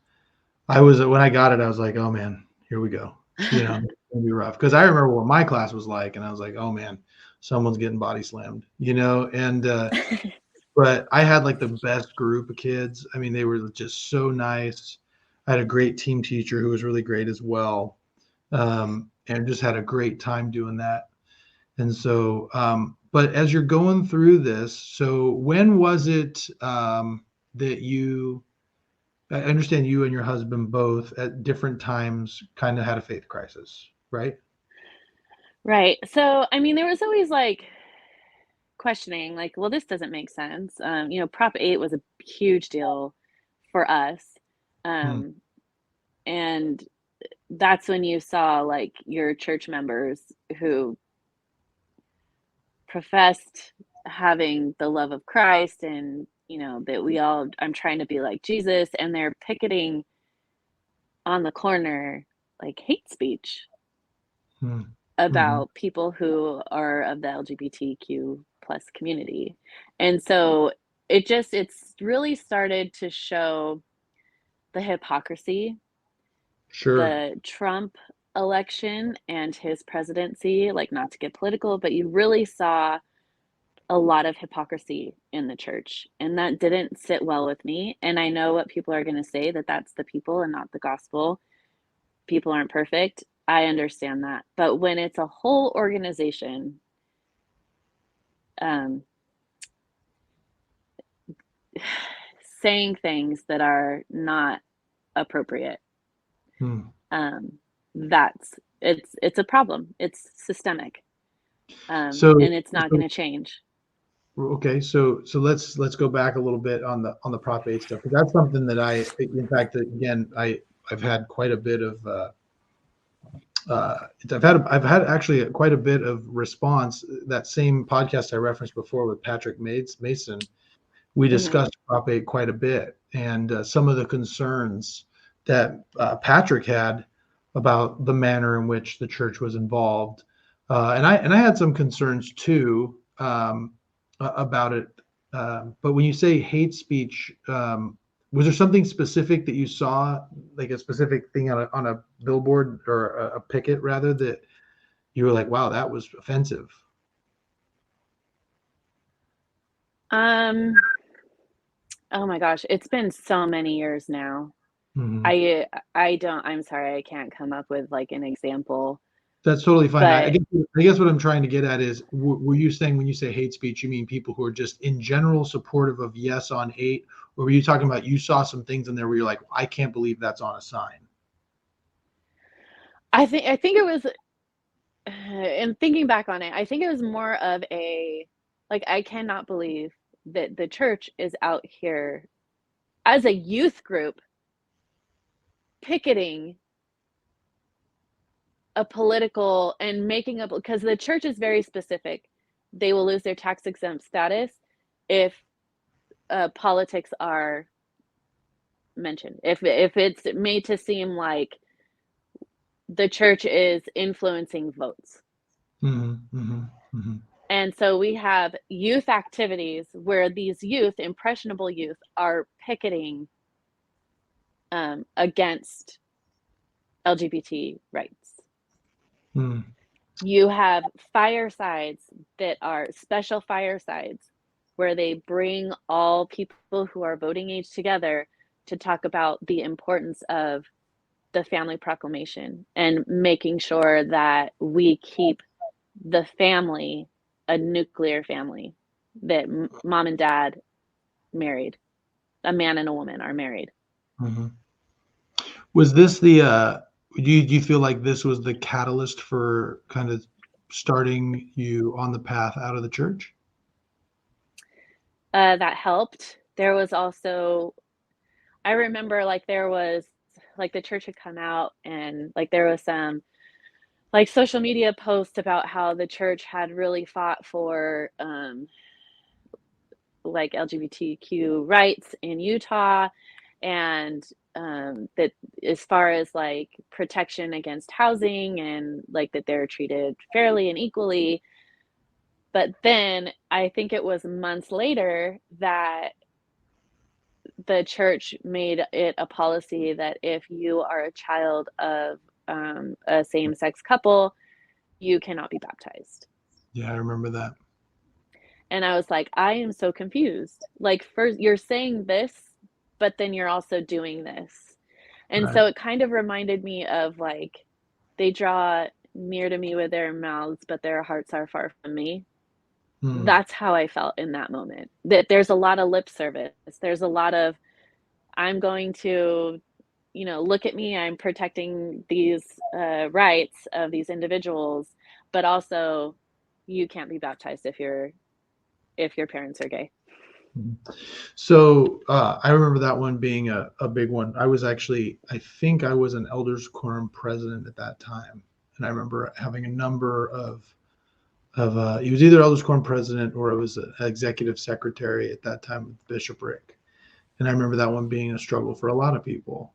when I got it, I was like, oh man, here we go. It's gonna be rough. Because I remember what my class was like, and I was like, oh man, someone's getting body slammed, and but I had like the best group of kids. I mean, they were just so nice. I had a great team teacher who was really great as well, and just had a great time doing that. And so, but as you're going through this, so when was it that I understand you and your husband both at different times kind of had a faith crisis, right? Right. So, I mean, there was always like questioning, like, well, this doesn't make sense. Prop 8 was a huge deal for us. Hmm. And that's when you saw like your church members who professed having the love of Christ, and that I'm trying to be like Jesus, and they're picketing on the corner like hate speech Hmm. Hmm. about people who are of the LGBTQ plus community. And so it's really started to show the hypocrisy. Sure. The Trump election and his presidency, like, not to get political, but you really saw a lot of hypocrisy in the church, and that didn't sit well with me. And I know what people are going to say, that that's the people and not the gospel. People aren't perfect. I understand that. But when it's a whole organization um, saying things that are not appropriate, Hmm. um, that's it's a problem. It's systemic, So, and it's not so going to change. okay, so let's go back a little bit on the Prop 8 stuff, because that's something that in fact, again, I've had quite a bit of I've had actually quite a bit of response. That same podcast I referenced before with Patrick Mason, we Hmm. discussed Prop 8 quite a bit, and some of the concerns that Patrick had about the manner in which the church was involved, and I had some concerns too, about it. But when you say hate speech, was there something specific that you saw, like a specific thing on a billboard or a picket rather, that you were like, wow, that was offensive? Um, oh my gosh, it's been so many years now. Hmm. I don't, I'm sorry, I can't come up with like an example, That's totally fine. I but guess what I'm trying to get at is, were you saying when you say hate speech, you mean people who are just in general supportive of yes on hate, or were you talking about you saw some things in there where you're like, I can't believe that's on a sign? I think it was, in thinking back on it, I think it was more of a, like, I cannot believe that the church is out here as a youth group picketing a political and making up, because the church is very specific. They will lose their tax exempt status if politics are mentioned. If it's made to seem like the church is influencing votes. Hmm. Hmm. Hmm. And so we have youth activities where these youth, impressionable youth, are picketing against LGBT rights. Hmm. You have firesides that are special firesides where they bring all people who are voting age together to talk about the importance of the family proclamation and making sure that we keep the family a nuclear family, that mom and dad married, a man and a woman are married. Hmm. Was this the do you feel like this was the catalyst for kind of starting you on the path out of the church? That helped. There was also, I remember, like, there was, like, the church had come out, and like there was some like social media posts about how the church had really fought for like LGBTQ rights in Utah, and that as far as like protection against housing, and like that they're treated fairly and equally. But then I think it was months later that the church made it a policy that if you are a child of a same sex couple, you cannot be baptized. Yeah, I remember that. And I was like, I am so confused. Like, first, you're saying this, but then you're also doing this. And Right. so it kind of reminded me of like, they draw near to me with their mouths, but their hearts are far from me. Hmm. That's how I felt in that moment. That there's a lot of lip service. There's a lot of, I'm going to, look at me, I'm protecting these rights of these individuals, but also you can't be baptized if your parents are gay. Mhm. So I remember that one being a big one. I think I was an elders quorum president at that time. And I remember having a number it was either elders quorum president or it was an executive secretary at that time with bishopric. And I remember that one being a struggle for a lot of people.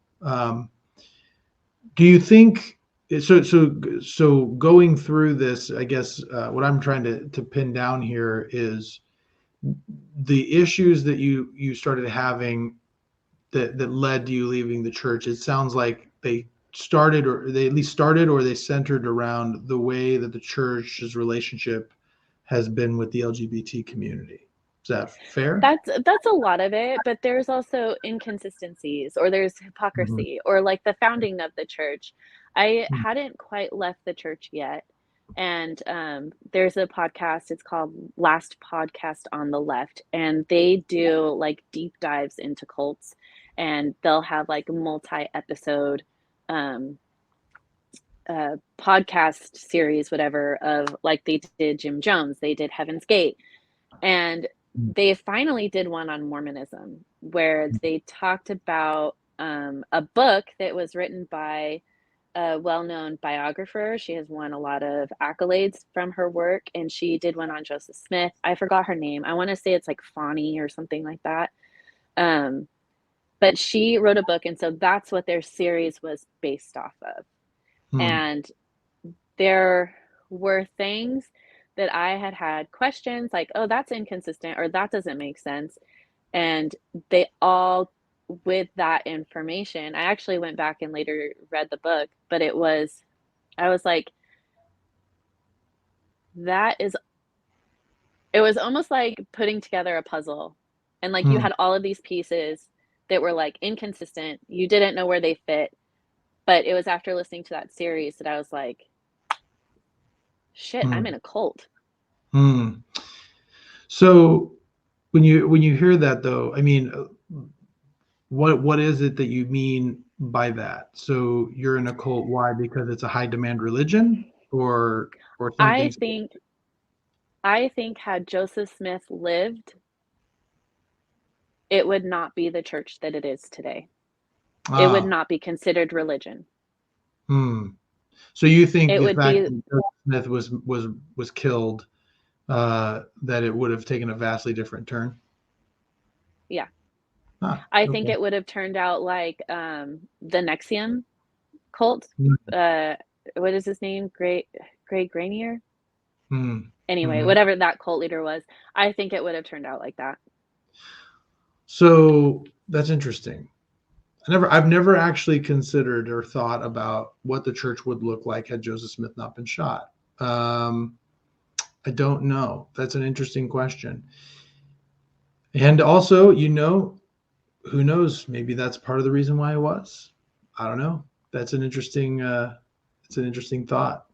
Do you think so going through this, I guess what I'm trying to pin down here is the issues that you started having that led to you leaving the church. It sounds like they at least started or they centered around the way that the church's relationship has been with the LGBT community. Is that fair? That's a lot of it, but there's also inconsistencies or there's Mhm. hypocrisy or like the founding of the church. I hadn't quite left the church yet. And there's a podcast, it's called Last Podcast on the Left, and they do like deep dives into cults, and they'll have like multi-episode um, podcast series, whatever, of like they did Jim Jones, they did Heaven's Gate, and they finally did one on Mormonism where they talked about a book that was written by a well-known biographer. She has won a lot of accolades from her work, and she did one on Joseph Smith. I forgot her name. I want to say it's like Fani or something like that. Um, but she wrote a book, and so that's what their series was based off of. Hmm. And there were things that I had questions like, oh, that's inconsistent or that doesn't make sense. And they all, with that information, I actually went back and later read the book, but I was like, that is, it was almost like putting together a puzzle. And like you Hmm. had all of these pieces that were like inconsistent. You didn't know where they fit. But it was after listening to that series that I was like, shit, Hmm. I'm in a cult. Hmm. So when you hear that though, I mean, what is it that you mean by that? So you're in a cult. Why? Because it's a high demand religion, or I something. think I think had Joseph Smith lived, it would not be the church that it is today. It would Ah. not be considered religion. Hmm. So you think It the would fact be, that Joseph Smith was killed, that it would have taken a vastly different turn? yeah. Ah. I think Okay. it would have turned out like the Nexium cult. Hmm. Uh, what is his name? Grey Grainier? Hmm. Anyway, Hmm. whatever that cult leader was, I think it would have turned out like that. So that's interesting. I've never actually considered or thought about what the church would look like had Joseph Smith not been shot. Um, I don't know. That's an interesting question. And also, who knows? Maybe that's part of the reason why it was. I don't know. That's an interesting. It's an interesting thought.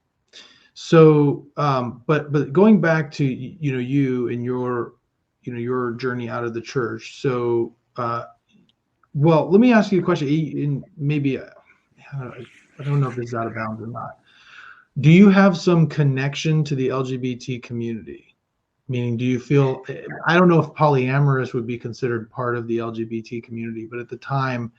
So, but going back to you and your journey out of the church. So, well, let me ask you a question. In maybe I don't know if this is out of bounds or not. Do you have some connection to the LGBT community? Meaning, do you feel, I don't know if polyamorous would be considered part of the LGBT community, but at the time,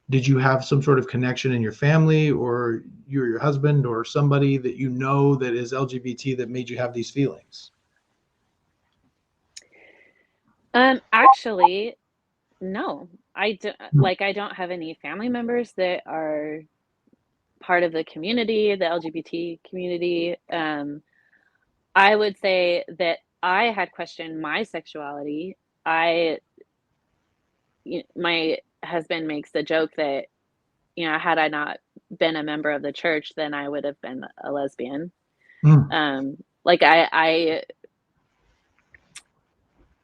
did you have some sort of connection in your family or you or your husband or somebody that you know that is LGBT that made you have these feelings? Actually, no. Hmm. I don't have any family members that are part of the community, the LGBT community. I would say that I had questioned my sexuality. I, my husband makes the joke that, had I not been a member of the church, then I would have been a lesbian. Hmm. Like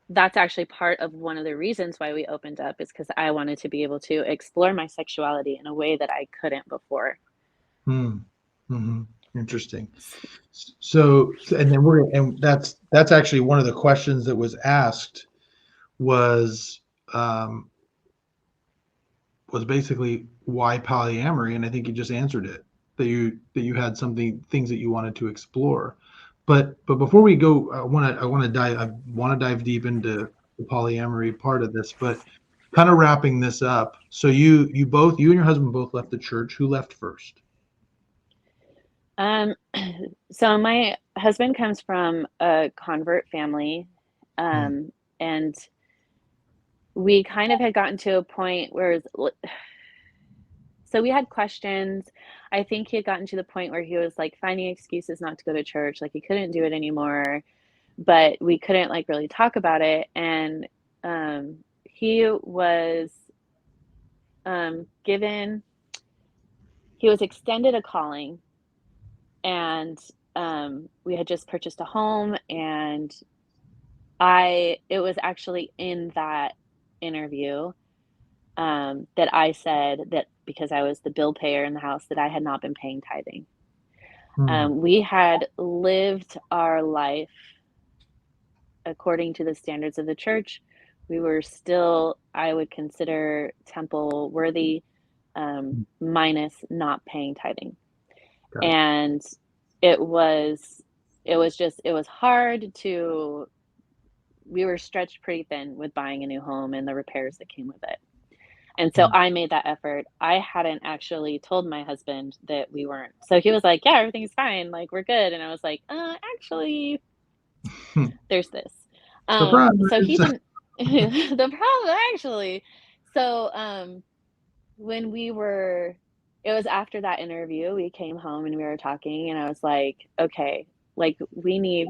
that's actually part of one of the reasons why we opened up is because I wanted to be able to explore my sexuality in a way that I couldn't before. Hmm. Hmm. Interesting. So, and then and that's actually one of the questions that was asked was um, was basically why polyamory, and I think you just answered it. That you had things that you wanted to explore, but before we go, I want to dive deep into the polyamory part of this, but kind of wrapping this up. So you and your husband both left the church. Who left first? Um, so my husband comes from a convert family, Hmm. and we kind of had gotten to a point where so we had questions. I think he had gotten to the point where he was like finding excuses not to go to church, like he couldn't do it anymore, but we couldn't like really talk about it. And he was given, he was extended a calling, and we had just purchased a home, and it was actually in that interview that I said that because I was the bill payer in the house, that I had not been paying tithing. Hmm. We had lived our life according to the standards of the church. We were still, I would consider, temple worthy, minus not paying tithing. Got it. And it was, it was hard to, we were stretched pretty thin with buying a new home and the repairs that came with it. And so Hmm. I made that effort. I hadn't actually told my husband that we weren't. So he was like, "Yeah, everything's fine. Like we're good." And I was like, actually, Hmm. there's this." Surprise. So he didn't. The problem actually. So when we were, it was after that interview. We came home and we were talking, and I was like, "Okay, like we need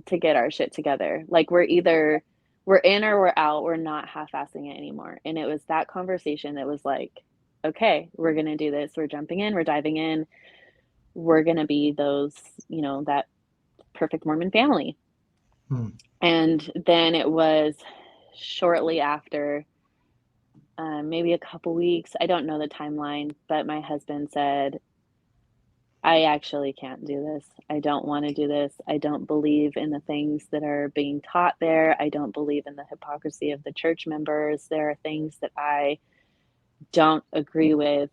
to get our shit together. Like we're in or we're out. We're not half-assing it anymore." And it was that conversation that was like, okay, we're going to do this. We're jumping in, we're diving in. We're going to be those, that perfect Mormon family. Hmm. And then it was shortly after, maybe a couple weeks, I don't know the timeline, but my husband said, I actually can't do this. I don't want to do this. I don't believe in the things that are being taught there. I don't believe in the hypocrisy of the church members. There are things that I don't agree with,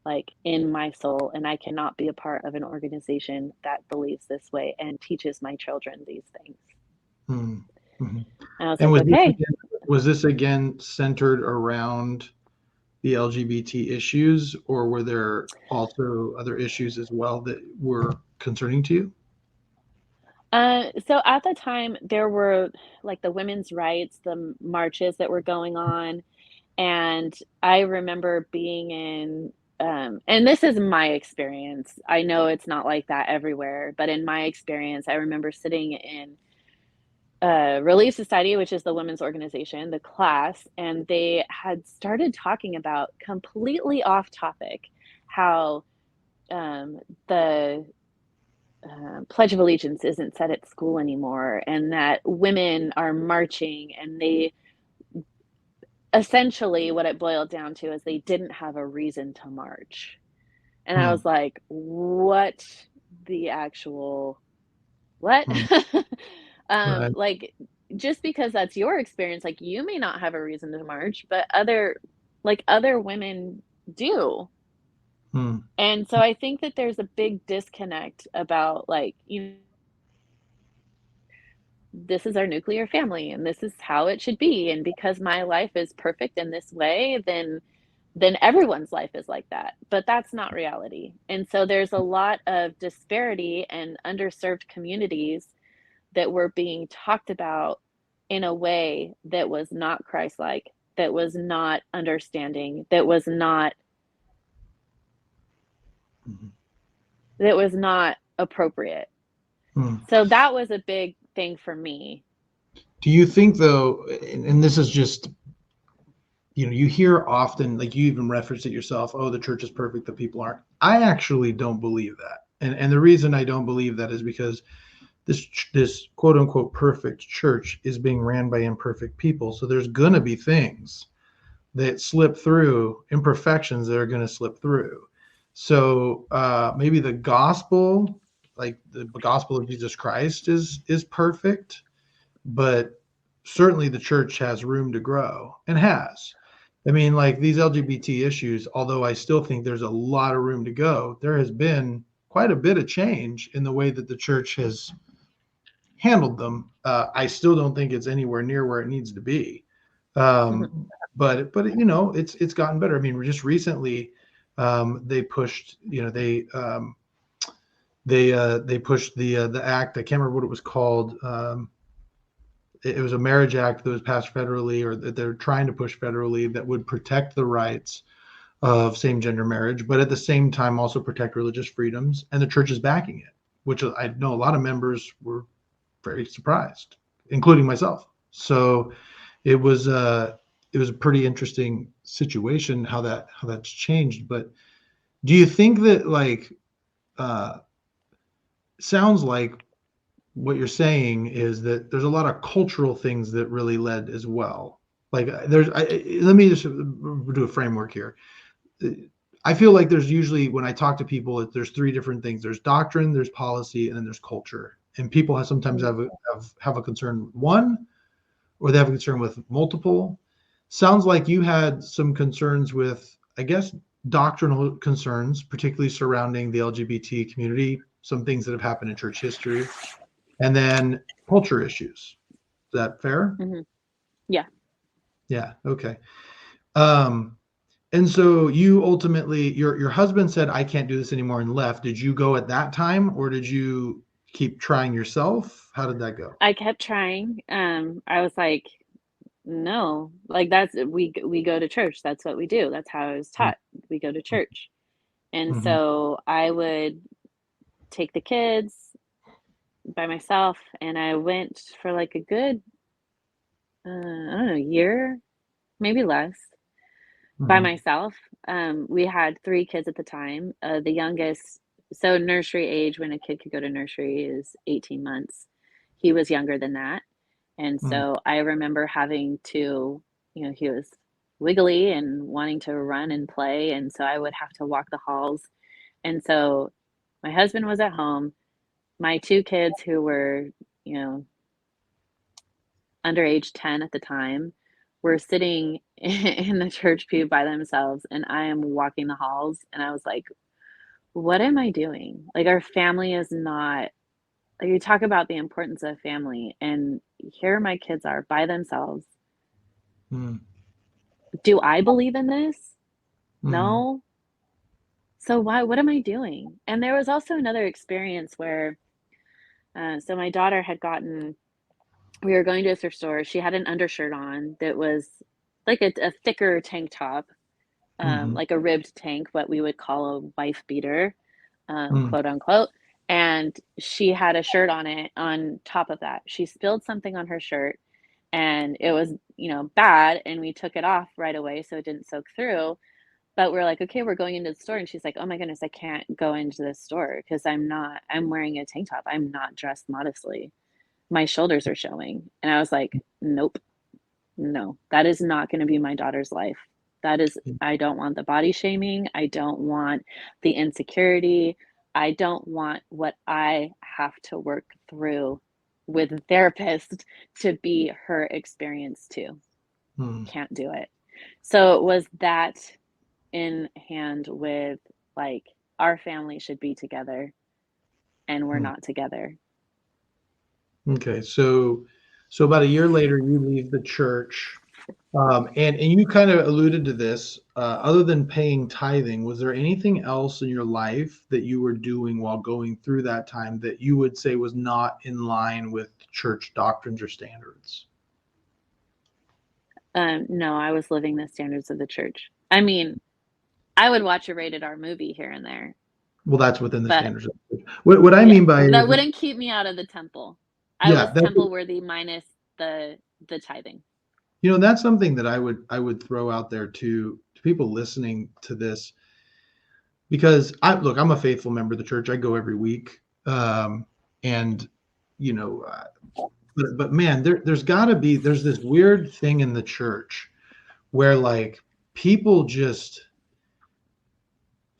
like in my soul, and I cannot be a part of an organization that believes this way and teaches my children these things. Hmm. Hmm. And I was And like, okay. was this again centered around the LGBT issues, or were there also other issues as well that were concerning to you? So at the time, there were like the women's rights, the marches that were going on. And I remember being in, and this is my experience. I know it's not like that everywhere, but in my experience, I remember sitting in Relief Society, which is the women's organization, the class, and they had started talking about completely off topic how the Pledge of Allegiance isn't said at school anymore, and that women are marching, and they essentially what it boiled down to is they didn't have a reason to march. And I Hmm. was like, what the actual what? Hmm. Right. Like just because that's your experience, like you may not have a reason to march, but other women do. Hmm. And so I think that there's a big disconnect about like, this is our nuclear family and this is how it should be. And because my life is perfect in this way, then everyone's life is like that. But that's not reality. And so there's a lot of disparity and underserved communities that were being talked about in a way that was not Christ-like, that was not understanding, Mhm. that was not appropriate. Hmm. So that was a big thing for me. Do you think though, and this is just, you hear often, like you even referenced it yourself, oh, the church is perfect, the people aren't. I actually don't believe that. And the reason I don't believe that is because this quote unquote perfect church is being ran by imperfect people. So there's gonna be things that slip through, imperfections that are gonna slip through. So maybe the gospel, like the gospel of Jesus Christ, is perfect, but certainly the church has room to grow and has. I mean, like these LGBT issues, although I still think there's a lot of room to go, there has been quite a bit of change in the way that the church has handled them. I still don't think it's anywhere near where it needs to be. But you know, it's gotten better. I mean, just recently, they pushed, you know, they pushed the act. I can't remember what it was called. It was a marriage act that was passed federally, or that they're trying to push federally, that would protect the rights of same-gender marriage, but at the same time also protect religious freedoms. And the church is backing it, which I know a lot of members were very surprised, including myself. So it was a pretty interesting situation how that's changed. But do you think that, like, sounds like what you're saying is that there's a lot of cultural things that really led as well? Like, let me just do a framework here. I feel like there's usually, when I talk to people, there's three different things. There's doctrine, there's policy, and then there's culture. And people sometimes have a concern with one, or they have a concern with multiple. Sounds like you had some concerns with, I guess, doctrinal concerns, particularly surrounding the LGBT community, some things that have happened in church history, and then culture issues. Is that fair? Yeah. Yeah. Okay. And so you ultimately, your husband said, I can't do this anymore, and left. Did you go at that time, or did you keep trying yourself? How did that go? I kept trying. I was like, no, like we go to church. That's what we do. That's how I was taught. We go to church. And Mm-hmm. so I would take the kids by myself, and I went for like a good, I don't know, year, maybe less, by Mm-hmm. myself. We had 3 kids at the time. The youngest, so nursery age, when a kid could go to nursery, is 18 months. He was younger than that. And Mm-hmm. so I remember having to, he was wiggly and wanting to run and play. And so I would have to walk the halls. And so my husband was at home. My 2 kids, who were, you know, under age 10 at the time, were sitting in the church pew by themselves. And I am walking the halls. And I was like, what am I doing? Like, our family is not, like, you talk about the importance of family. And here my kids are by themselves. Mm-hmm. Do I believe in this? Mm-hmm. No. So what am I doing? And there was also another experience where, so my daughter had gotten, we were going to a thrift store. She had an undershirt on that was like a thicker tank top, Mm-hmm. like a ribbed tank, what we would call a wife beater, quote unquote. And she had a shirt on it. On top of that, she spilled something on her shirt, and it was, bad. And we took it off right away so it didn't soak through. But we're like, okay, we're going into the store. And she's like, oh my goodness, I can't go into this store because I'm wearing a tank top. I'm not dressed modestly. My shoulders are showing. And I was like, nope, no, that is not going to be my daughter's life. I don't want the body shaming. I don't want the insecurity. I don't want what I have to work through with a therapist to be her experience too. Mm-hmm. Can't do it. So it was that in hand with, like, our family should be together and we're not together. Okay, so about a year later, you leave the church, and you kind of alluded to this. Other than paying tithing, was there anything else in your life that you were doing while going through that time that you would say was not in line with church doctrines or standards? No, I was living the standards of the church. I mean, I would watch a rated R movie here and there, Well, that's within the but standards of the church. What I yeah, mean by that is, wouldn't keep me out of the temple. I yeah, was that's, temple worthy minus the tithing. that's something that I would throw out there to people listening to this, because I'm a faithful member of the church. I go every week, and you know, but man, there's this weird thing in the church where, like, people just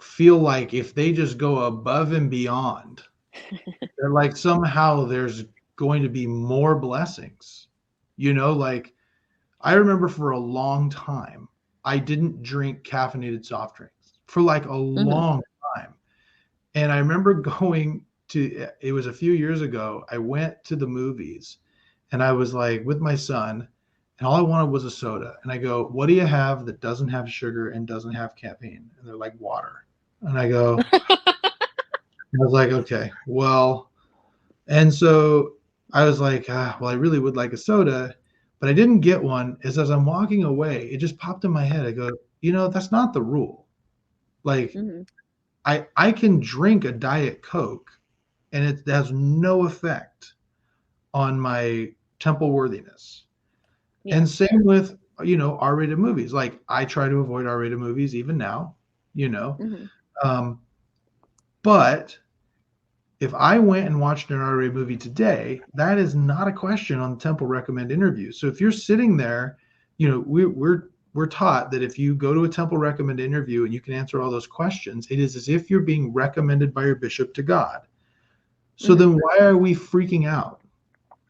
feel like if they just go above and beyond, they're like, somehow there's going to be more blessings. Like, I remember for a long time I didn't drink caffeinated soft drinks for like a Hmm. long time. And I remember going it was a few years ago. I went to the movies and I was like with my son, and all I wanted was a soda. And I go, "What do you have that doesn't have sugar and doesn't have caffeine?" And they're like, "Water." And I was like, "Okay, well," and so I was like, well, I really would like a soda, but I didn't get one. As I'm walking away, it just popped in my head. I go, that's not the rule. Like, Hmm. I can drink a Diet Coke and it has no effect on my temple worthiness. Yeah. And same with, R-rated movies. Like, I try to avoid R-rated movies even now, you know. Hmm. Um, but if I went and watched an R-rated movie today, that is not a question on the Temple Recommend interview. So if you're sitting there, we're taught that if you go to a Temple Recommend interview and you can answer all those questions, it is as if you're being recommended by your bishop to God. So Hmm. then why are we freaking out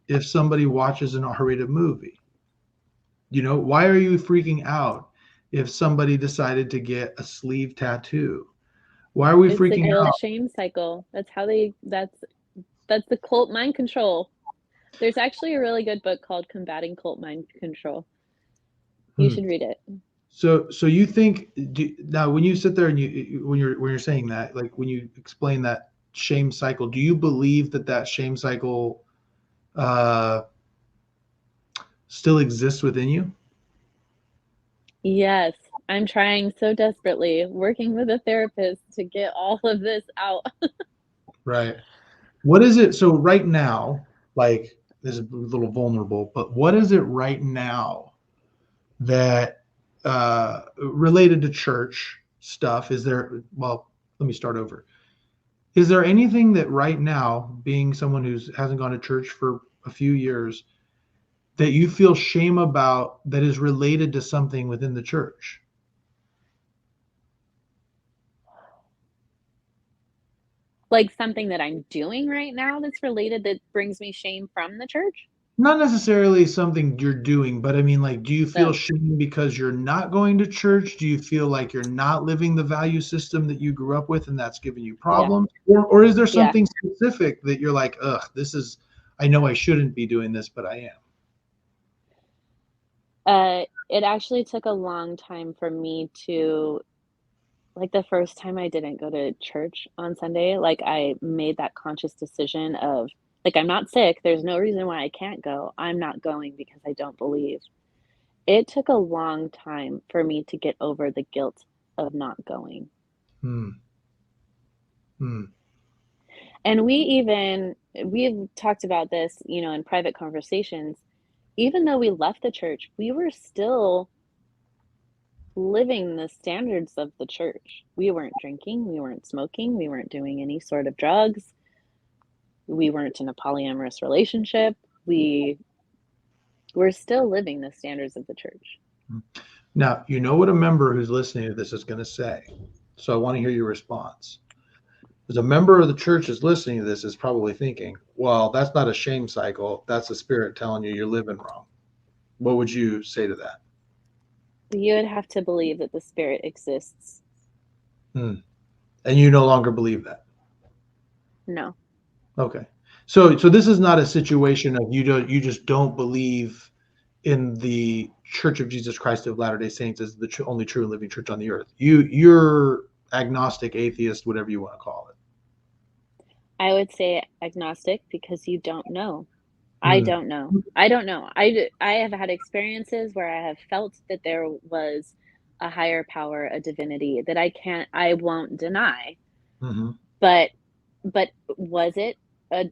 if somebody watches an R-rated movie? Why are you freaking out if somebody decided to get a sleeve tattoo? Why are we It's the freaking guilt out? shame cycle. That's how that's the cult mind control. There's actually a really good book called Combating Cult Mind Control. You Hmm. should read it. So you think now when you sit there and when you're saying that, like when you explain that shame cycle, do you believe that shame cycle uh, still exists within you? Yes, I'm trying so desperately, working with a therapist to get all of this out. Right. What is it? So right now, like this is a little vulnerable, but what is it right now that related to church stuff? Is there? Well, let me start over. Is there anything that right now, being someone who hasn't gone to church for a few years, that you feel shame about that is related to something within the church? Like something that I'm doing right now that's related that brings me shame from the church? Not necessarily something you're doing, but I mean, like, do you feel No. shame because you're not going to church? Do you feel like you're not living the value system that you grew up with and that's giving you Yeah. problems? Or is there Yeah. something specific that you're like, ugh, I know I shouldn't be doing this, but I am? It actually took a long time for me to like the first time I didn't go to church on Sunday, like I made that conscious decision of like I'm not sick, there's no reason why I can't go. I'm not going because I don't believe. It took a long time for me to get over the guilt of not going. Hmm. Hmm. And we've talked about this, in private conversations. Even though we left the church, we were still living the standards of the church. We weren't drinking, we weren't smoking, we weren't doing any sort of drugs, we weren't in a polyamorous relationship. We were still living the standards of the church. Now, you know what a member who's listening to this is going to say. So I want to hear your response. As a member of the church is listening to this is probably thinking, well, that's not a shame cycle. That's the spirit telling you you're living wrong. What would you say to that? You would have to believe that the spirit exists. Hmm. And you no longer believe that. No. Okay. So this is not a situation of you just don't believe in the Church of Jesus Christ of Latter-day Saints as the only true and living church on the earth. You're agnostic, atheist, whatever you want to call it. I would say agnostic because you don't know. I Hmm. don't know. I don't know. I have had experiences where I have felt that there was a higher power, a divinity that I won't deny. Hmm. But but was it a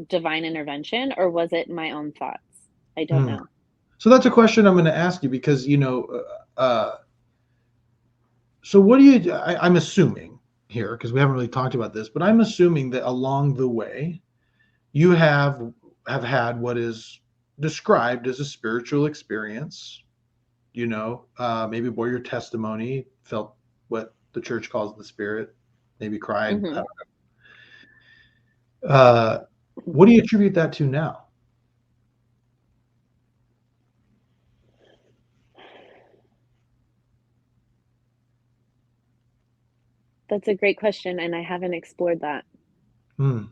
divine intervention or was it my own thoughts? I don't Hmm. know. So that's a question I'm going to ask you because so what do you? I'm assuming here because we haven't really talked about this, but I'm assuming that along the way you have had what is described as a spiritual experience. Maybe bore your testimony, felt what the church calls the spirit, maybe cried. I Mhm. don't know. What do you attribute that to now? That's a great question, and I haven't explored that. Hmm.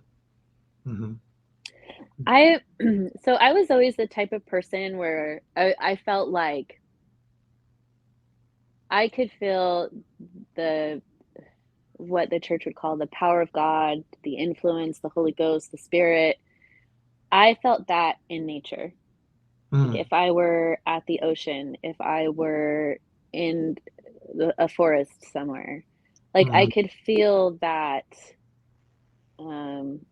Mm-hmm. I so I was always the type of person where I felt like I could feel the what the church would call the power of God, the influence, the Holy Ghost, the Spirit. I felt that in nature. Like Mm, if I were at the ocean, if I were in a forest somewhere, like I mm. could feel that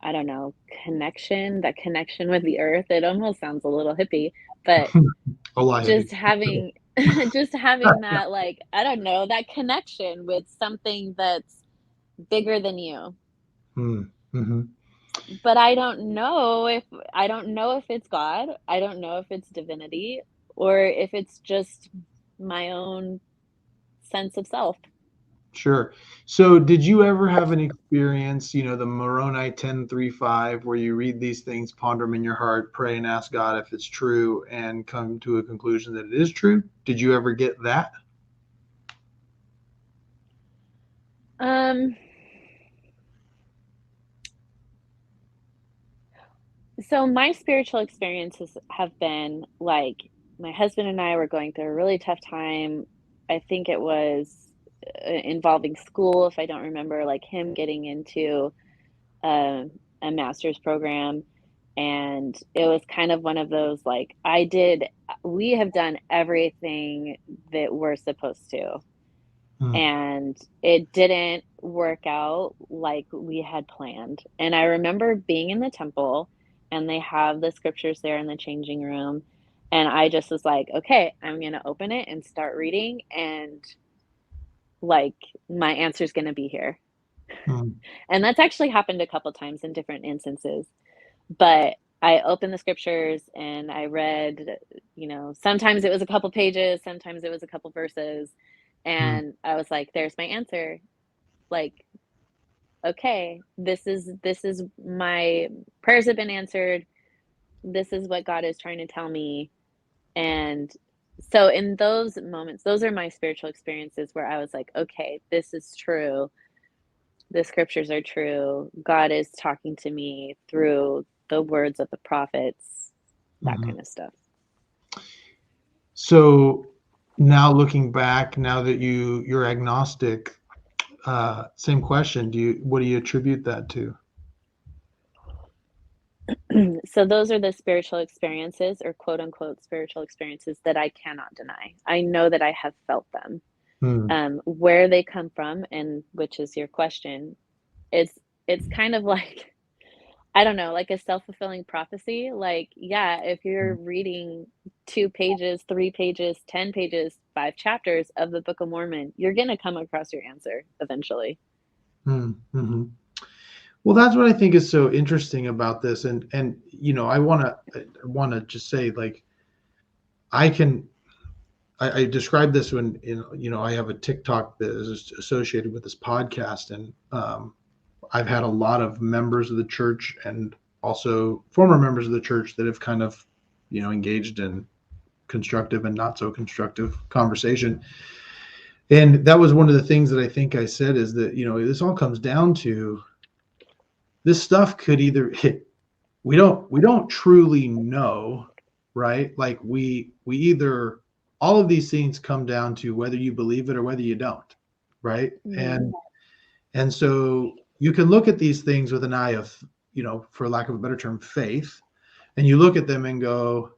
I don't know, that connection with the earth. It almost sounds a little hippie, but A lie just heavy. having just having that, like, I don't know, that connection with something that's bigger than you. Mm, mm-hmm. But I don't know if it's God. I don't know if it's divinity or if it's just my own sense of self. Sure. So did you ever have an experience, the Moroni 10:3-5, where you read these things, ponder them in your heart, pray and ask God if it's true, and come to a conclusion that it is true? Did you ever get that? Um, so my spiritual experiences have been like my husband and I were going through a really tough time. I think it was involving school, if I don't remember, like him getting into a, a master's program. And it was kind of one of those like, we have done everything that we're supposed to. Mm, And it didn't work out like we had planned. And I remember being in the temple and they have the scriptures there in the changing room. And I just was like, okay, I'm going to open it and start reading. And like, my answer's going to be here. mm, And that's actually happened a couple times in different instances. But I opened the scriptures and I read, sometimes it was a couple pages, sometimes it was a couple verses. mm, And I was like, there's my answer. Like, okay, this is my prayers have been answered. This is what God is trying to tell me. And so in those moments, those are my spiritual experiences where I was like, okay, this is true. The scriptures are true. God is talking to me through the words of the prophets, that mhm. kind of stuff. So now looking back, now that you're agnostic, same question. What do you attribute that to? So those are the spiritual experiences or quote unquote spiritual experiences that I cannot deny. I know that I have felt them. Mm, Where they come from, and which is your question, is it's kind of like I don't know, like a self-fulfilling prophecy. Like, yeah, if you're reading 2 pages, 3 pages, 10 pages, 5 chapters of the Book of Mormon, you're gonna come across your answer eventually. mm, mhm. Well, that's what I think is so interesting about this, and I want to just say, like, I can I describe this when I have a TikTok that is associated with this podcast, and I've had a lot of members of the church and also former members of the church that have kind of engaged in constructive and not so constructive conversation. And that was one of the things that I think I said is that this all comes down to this stuff could either we don't truly know, right? Like we either all of these things come down to whether you believe it or whether you don't, right? Mhm. And so you can look at these things with an eye of, for lack of a better term, faith, and you look at them and go,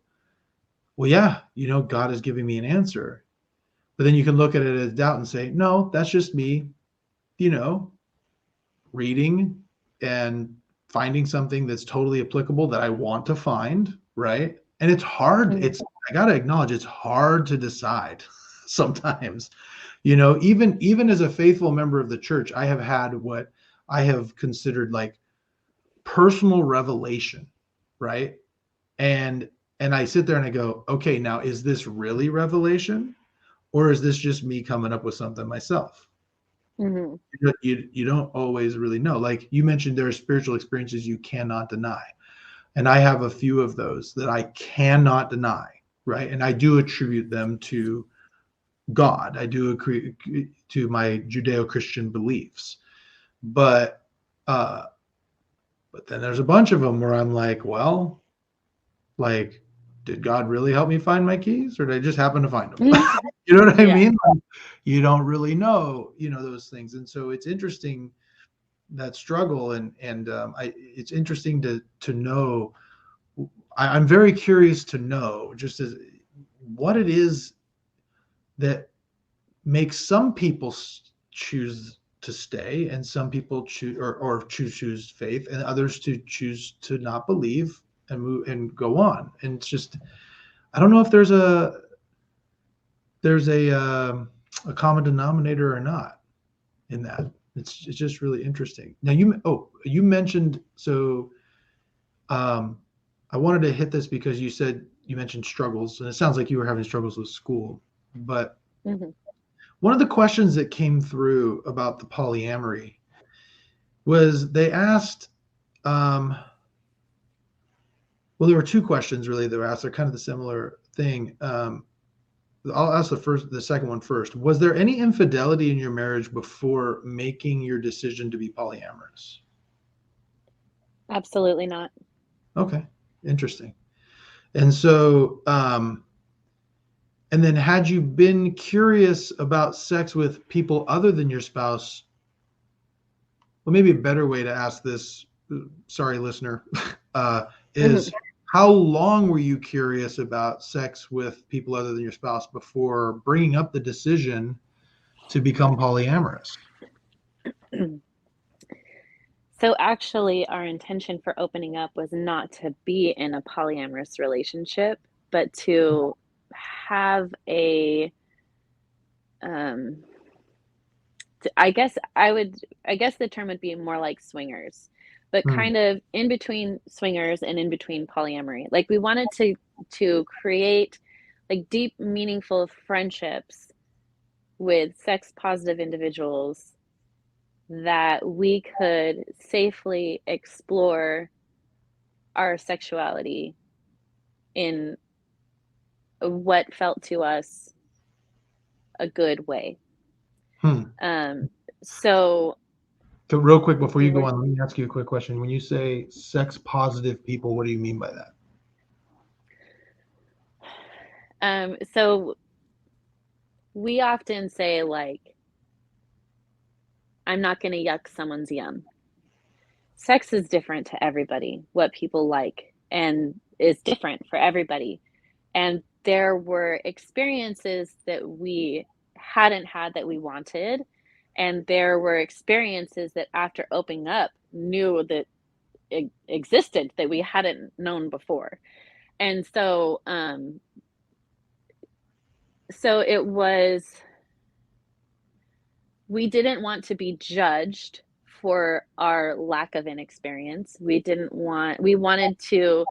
well, yeah, God is giving me an answer. But then you can look at it as doubt and say, no, that's just me, you know, reading and finding something that's totally applicable that I want to find, right? And it's hard. Mhm. I got to acknowledge it's hard to decide sometimes. Even as a faithful member of the church, I have had what I have considered like personal revelation, right? And I sit there and I go, okay, now is this really revelation or is this just me coming up with something myself? Mhm. You don't always really know. Like you mentioned, there are spiritual experiences you cannot deny. And I have a few of those that I cannot deny, right? And I do attribute them to God. I do agree to my Judeo-Christian beliefs. But But then there's a bunch of them where I'm like, well, like, did God really help me find my keys, or did I just happen to find them? You know what I Yeah. mean? Like, you don't really know, those things. And so it's interesting, that struggle, and it's interesting to know. I'm very curious to know just as what it is that makes some people choose to stay, and some people choose or choose faith, and others to choose to not believe and move and go on. And it's just, I don't know if there's a common denominator or not in that. It's just really interesting. Now you mentioned, so I wanted to hit this because you mentioned struggles, and it sounds like you were having struggles with school. But Mm-hmm. one of the questions that came through about the polyamory was they asked, well, there were two questions really that were asked. They're kind of the similar thing. I'll ask the second one first. Was there any infidelity in your marriage before making your decision to be polyamorous? Absolutely not. Okay, interesting. And so, and then had you been curious about sex with people other than your spouse? Well, maybe a better way to ask this, sorry, listener, is how long were you curious about sex with people other than your spouse before bringing up the decision to become polyamorous? So actually, our intention for opening up was not to be in a polyamorous relationship, but to have a, um, I guess the term would be more like swingers, but Hmm. kind of in between swingers and in between polyamory. Like we wanted to create like deep, meaningful friendships with sex positive individuals that we could safely explore our sexuality in what felt to us a good way. Hmm. Um, so So real quick before we you go were, on, let me ask you a quick question. When you say sex positive people, what do you mean by that? so we often say like, I'm not going to yuck someone's yum. Sex is different to everybody, what people like, and is different for everybody. And there were experiences that we hadn't had that we wanted. And there were experiences that after opening up knew that it existed that we hadn't known before. And so it was, we didn't want to be judged for our lack of inexperience. We wanted to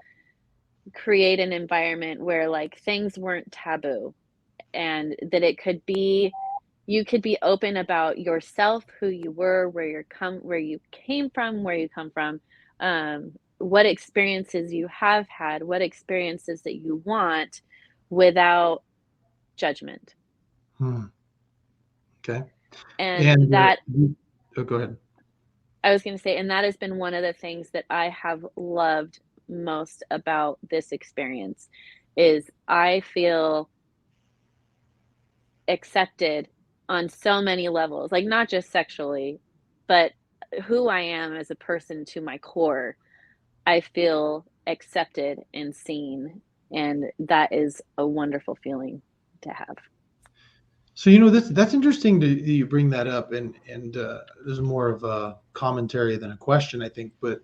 create an environment where like things weren't taboo, and that it could be, you could be open about yourself, who you were, where you came from, where you come from, what experiences you have had, what experiences that you want, without judgment. Hmm. Okay. And And that, oh, go ahead. I was going to say, and that has been one of the things that I have loved most about this experience is I feel accepted on so many levels, like not just sexually, but who I am as a person to my core. I feel accepted and seen, and that is a wonderful feeling to have. So that's interesting to you bring that up, and this is more of a commentary than a question, I think. But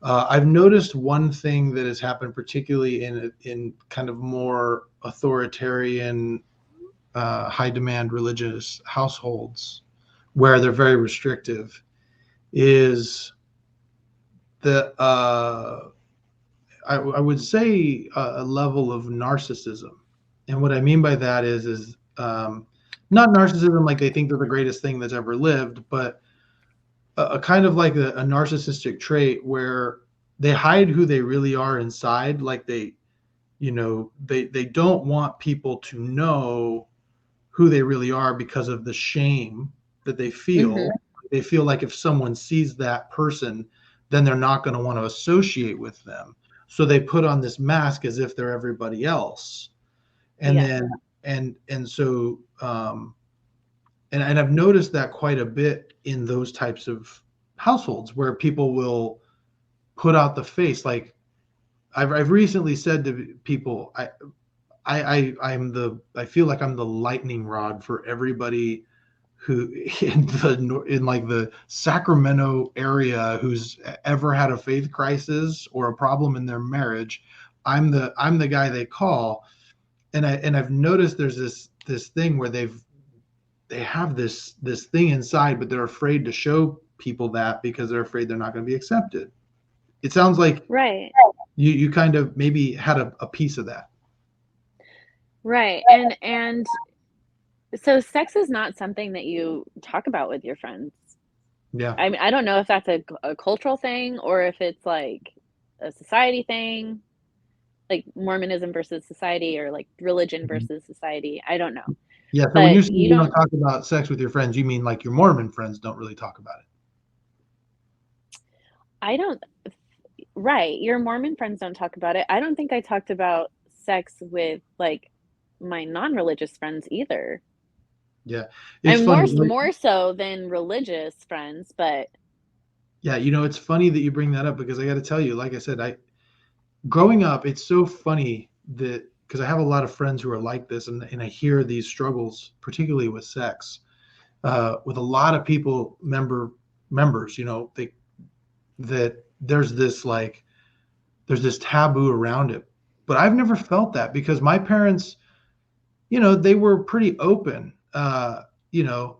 I've noticed one thing that has happened, particularly in kind of more authoritarian, high demand religious households, where they're very restrictive, is the I would say a level of narcissism. And what I mean by that is not narcissism like they think they're the greatest thing that's ever lived, but a kind of like a narcissistic trait where they hide who they really are inside. Like they don't want people to know who they really are because of the shame that they feel. Mhm. They feel like if someone sees that person, then they're not going to want to associate with them. So they put on this mask as if they're everybody else. And Yeah. then, and so, and I've noticed that quite a bit in those types of households where people will put out the face. Like I've recently said to people, I feel like I'm the lightning rod for everybody who in like the Sacramento area who's ever had a faith crisis or a problem in their marriage. I'm the guy they call, and I've noticed there's this thing where they have this thing inside, but they're afraid to show people that because they're afraid they're not going to be accepted. It sounds like Right. you kind of maybe had a piece of that. Right. And so sex is not something that you talk about with your friends. Yeah. I mean, I don't know if that's a cultural thing or if it's like a society thing, like Mormonism versus society or like religion versus society. I don't know. Yeah. So when you But say you you don't don't, talk about sex with your friends, you mean like your Mormon friends don't really talk about it. I don't, right. Your Mormon friends don't talk about it. I don't think I talked about sex with like my non-religious friends either. Yeah. It's And funny. more so than religious friends, but Yeah. It's funny that you bring that up because I got to tell you, like I said, growing up, it's so funny that because I have a lot of friends who are like this, and I hear these struggles, particularly with sex, with a lot of people, members, they that there's this taboo around it. But I've never felt that because my parents, they were pretty open, in a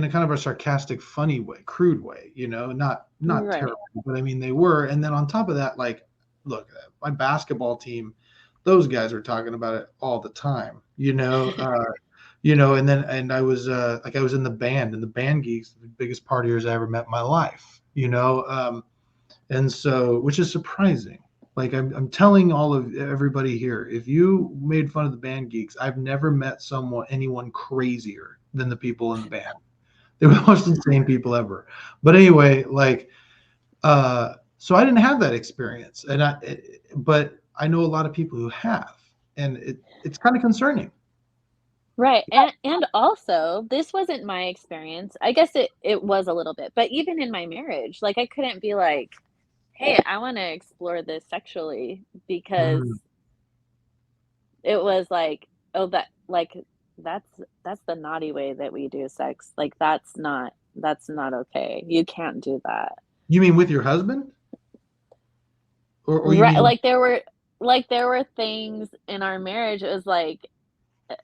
kind of a sarcastic, funny way, crude way, not right. terrible, but I mean, they were. And then on top of that, like, look, my basketball team, those guys are talking about it all the time, and I was in the band, and the band geeks, the biggest partiers I ever met in my life, and so, which is surprising. Like I'm telling all of everybody here, if you made fun of the band geeks, I've never met anyone crazier than the people in the band. They were the most insane people ever. But anyway, like, so I didn't have that experience, but I know a lot of people who have, and it's kind of concerning. Right. And also, this wasn't my experience. I guess it was a little bit, but even in my marriage, like I couldn't be like, "Hey, I want to explore this sexually," because Mm, it was like, "Oh, that's that's the naughty way that we do sex. Like that's not okay. You can't do that." you mean with your husband, or you Right, mean? like there were things in our marriage. It was like,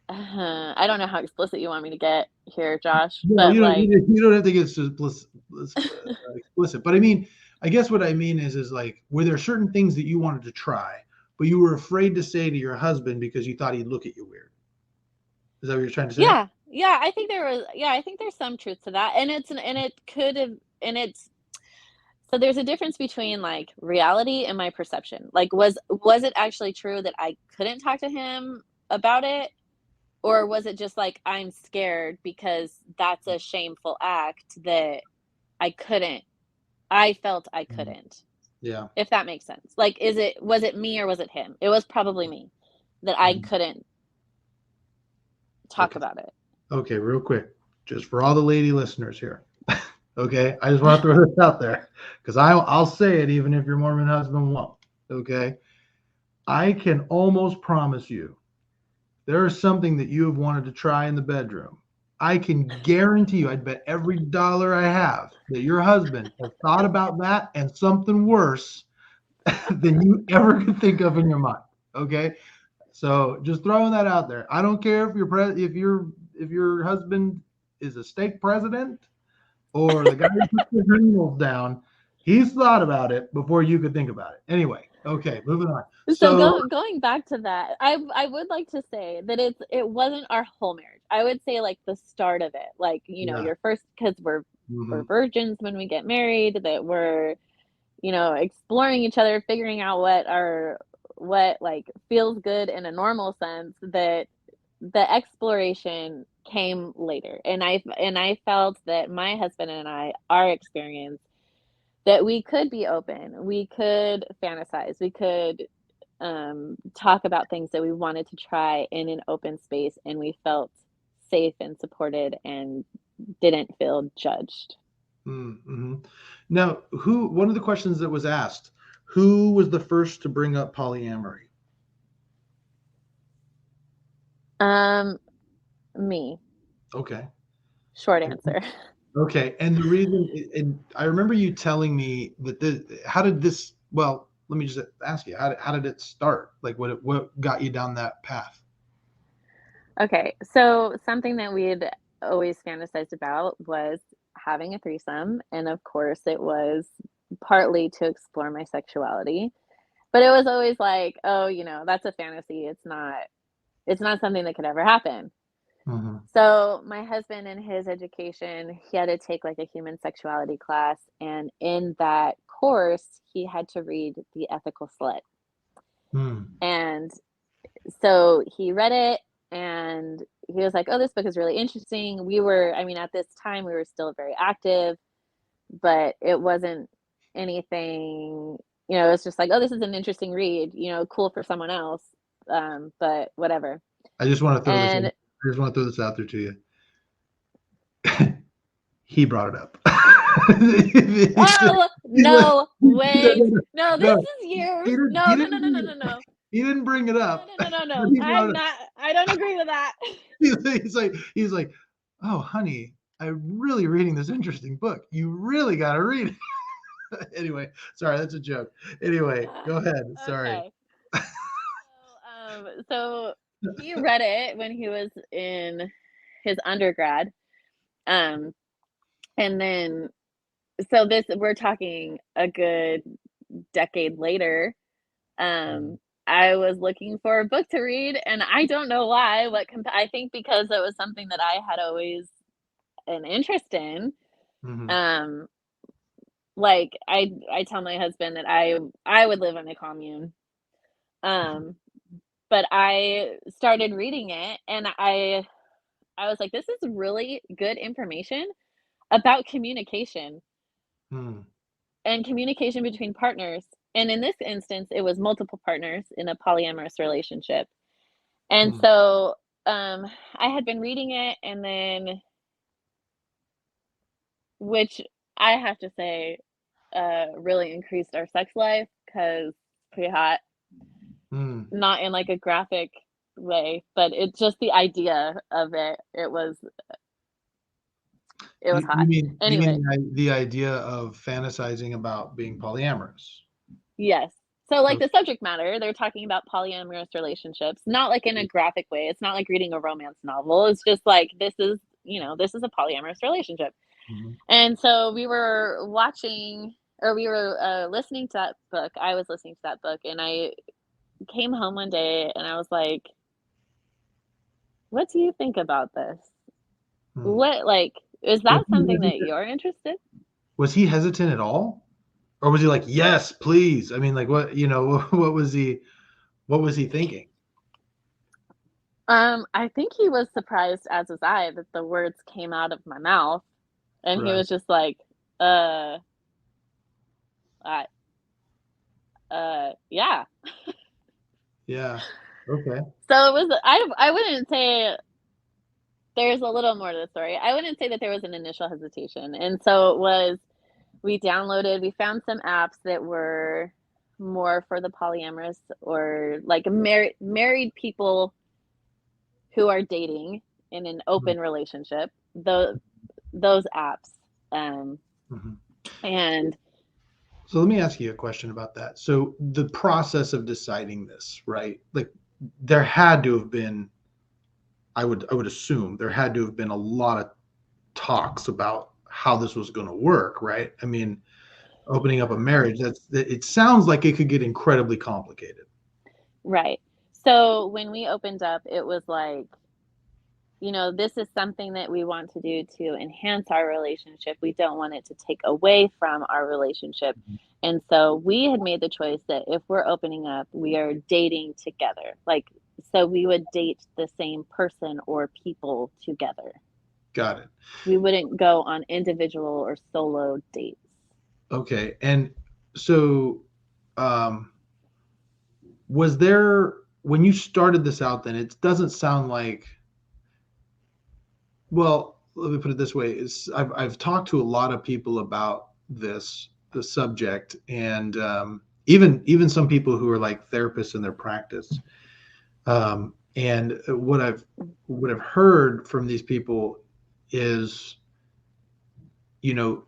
I don't know how explicit you want me to get here, Josh, No, but like, you don't have to get explicit. But I mean, I guess what I mean is like, were there certain things that you wanted to try, but you were afraid to say to your husband because you thought he'd look at you weird? Is that what you're trying to say? yeah, yeah, I think there's some truth to that, and it could have, and it's so there's a difference between like reality and my perception. Like, was it actually true that I couldn't talk to him about it, or was it just like I'm scared because that's a shameful act that I couldn't, I felt I Mhm. couldn't. Yeah. If that makes sense. Like, was it me or was it him? It was probably me that I Mhm. couldn't talk Okay. about it. Okay. Real quick, just for all the lady listeners here. Okay. I just want to throw this out there because I'll say it even if your Mormon husband won't. Okay. I can almost promise you there is something that you have wanted to try in the bedroom. I can guarantee you, I'd bet every dollar I have that your husband has thought about that and something worse than you ever could think of in your mind. Okay. So just throwing that out there. I don't care if your husband is a stake president or the guy who puts the criminals down. He's thought about it before you could think about it. Anyway, okay, moving on. So So going back to that, I would like to say that it wasn't our whole marriage. I would say like the start of it. Like, yeah. your first, because we're Mhm. virgins when we get married, that we're, exploring each other, figuring out what like feels good in a normal sense, that the exploration came later. And I felt that my husband and I, our experience, that we could be open, we could fantasize, we could talk about things that we wanted to try in an open space, and we felt safe and supported and didn't feel judged. Mm-hmm. Now, one of the questions that was asked, who was the first to bring up polyamory? Um, Me. Okay. Short answer. Okay. And the reason, and I remember you telling me that how did this, well, let me just ask you, how did it start? Like what got you down that path? Okay, so something that we had always fantasized about was having a threesome, and of course, it was partly to explore my sexuality, but it was always like, "Oh, that's a fantasy, it's not something that could ever happen." Mm-hmm. So, my husband in his education, he had to take, like, a human sexuality class, and in that course, he had to read The Ethical Slut, Mm. and so he read it and he was like, "Oh, this book is really interesting." I mean, at this time, we were still very active, but it wasn't anything, it's just like, "Oh, this is an interesting read, cool for someone else." But whatever. I just want to throw this in. And I just want to throw this out there to you. He brought it up. oh, no, wait. No, this No, is he years. didn't. He No, no, no, didn't no, bring no, it. no, no. He didn't bring it No, up, no, no, no, but no. he brought it up. I don't agree with that. Oh, honey, I'm really reading this interesting book. You really got to read it. Anyway, sorry, that's a joke. Anyway, go ahead. Sorry. Okay. So he read it when he was in his undergrad. Um, and then so this we're talking a good decade later. Um, I was looking for a book to read, and I don't know why. I think because it was something that I had always an interest in. Mm-hmm. Um, like I tell my husband that I would live in a commune. Um, but I started reading it, and I was like, "This is really good information about communication Mm-hmm. and communication between partners." And in this instance, it was multiple partners in a polyamorous relationship. And so, I had been reading it, and then which I have to say, really increased our sex life because pretty hot. Mm-hmm. Not in, like, a graphic way, but it's just the idea of it, it was You hot. mean Anyway. the idea of fantasizing about being polyamorous? Yes. So, like, the Okay. subject matter, they're talking about polyamorous relationships, not, like, in a graphic way, it's not like reading a romance novel, it's just like, this is a polyamorous relationship. Mm-hmm. And so we were watching or we were, listening to that book, I was listening to that book, and I came home one day and I was like, "What do you think about this? Mm. What like, is Was that he something that hesitant? you're interested?" Was he hesitant at all, or was he like, "Yes, please"? I mean, like, what what was he? What was he thinking? I think he was surprised, as was I, that the words came out of my mouth, and he Right. was just like, "Uh, I yeah." Yeah. Okay. So it was I wouldn't say there's a little more to the story. I wouldn't say that there was an initial hesitation, and so it was we found some apps that were more for the polyamorous or, like, married people who are dating in an open relationship, those apps, um, Mm-hmm. and So let me ask you a question about that. So the process of deciding this, right? Like there had to have been, I would assume there had to have been a lot of talks about how this was going to work, right? I mean, opening up a marriage, it sounds like it could get incredibly complicated. right. So when we opened up, it was like, this is something that we want to do to enhance our relationship. We don't want it to take away from our relationship. And so we had made the choice that if we're opening up, we are dating together. Like, so we would date the same person or people together. Got it. We wouldn't go on individual or solo dates. Okay. And so, um, was there, when you started this out, then it doesn't sound like, well, let me put it this way, is I've talked to a lot of people about the subject, and even some people who are like therapists in their practice. And what I've heard from these people is, you know,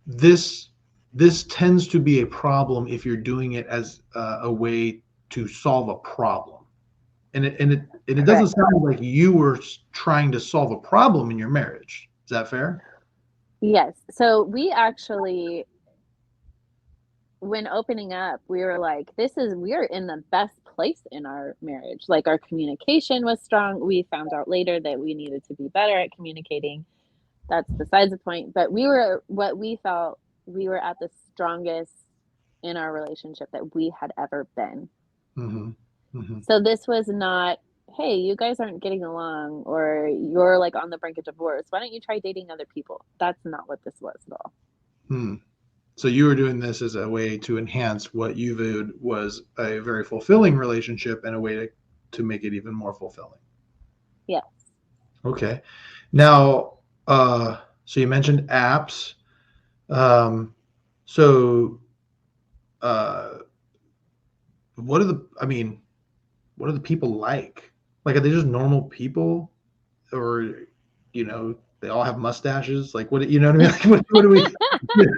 this this tends to be a problem if you're doing it as a way to solve a problem. And it doesn't Correct. sound like you were trying to solve a problem in your marriage. Is that fair? Yes. So we actually, when opening up, we were like, we're in the best place in our marriage. Like our communication was strong. We found out later that we needed to be better at communicating. That's besides the point. But what we felt, we were at the strongest in our relationship that we had ever been. Mm-hmm. Mm-hmm. So this was not, hey, you guys aren't getting along or you're like on the brink of divorce. Why don't you try dating other people? That's not what this was at all. Hmm. So you were doing this as a way to enhance what you viewed was a very fulfilling relationship and a way to make it even more fulfilling. Yes. Okay. Now, so you mentioned apps. Um, so, uh, what are I mean, what are the people like? Like, are they just normal people, or, they all have mustaches? Like, what, you know what I mean? Like, what do we,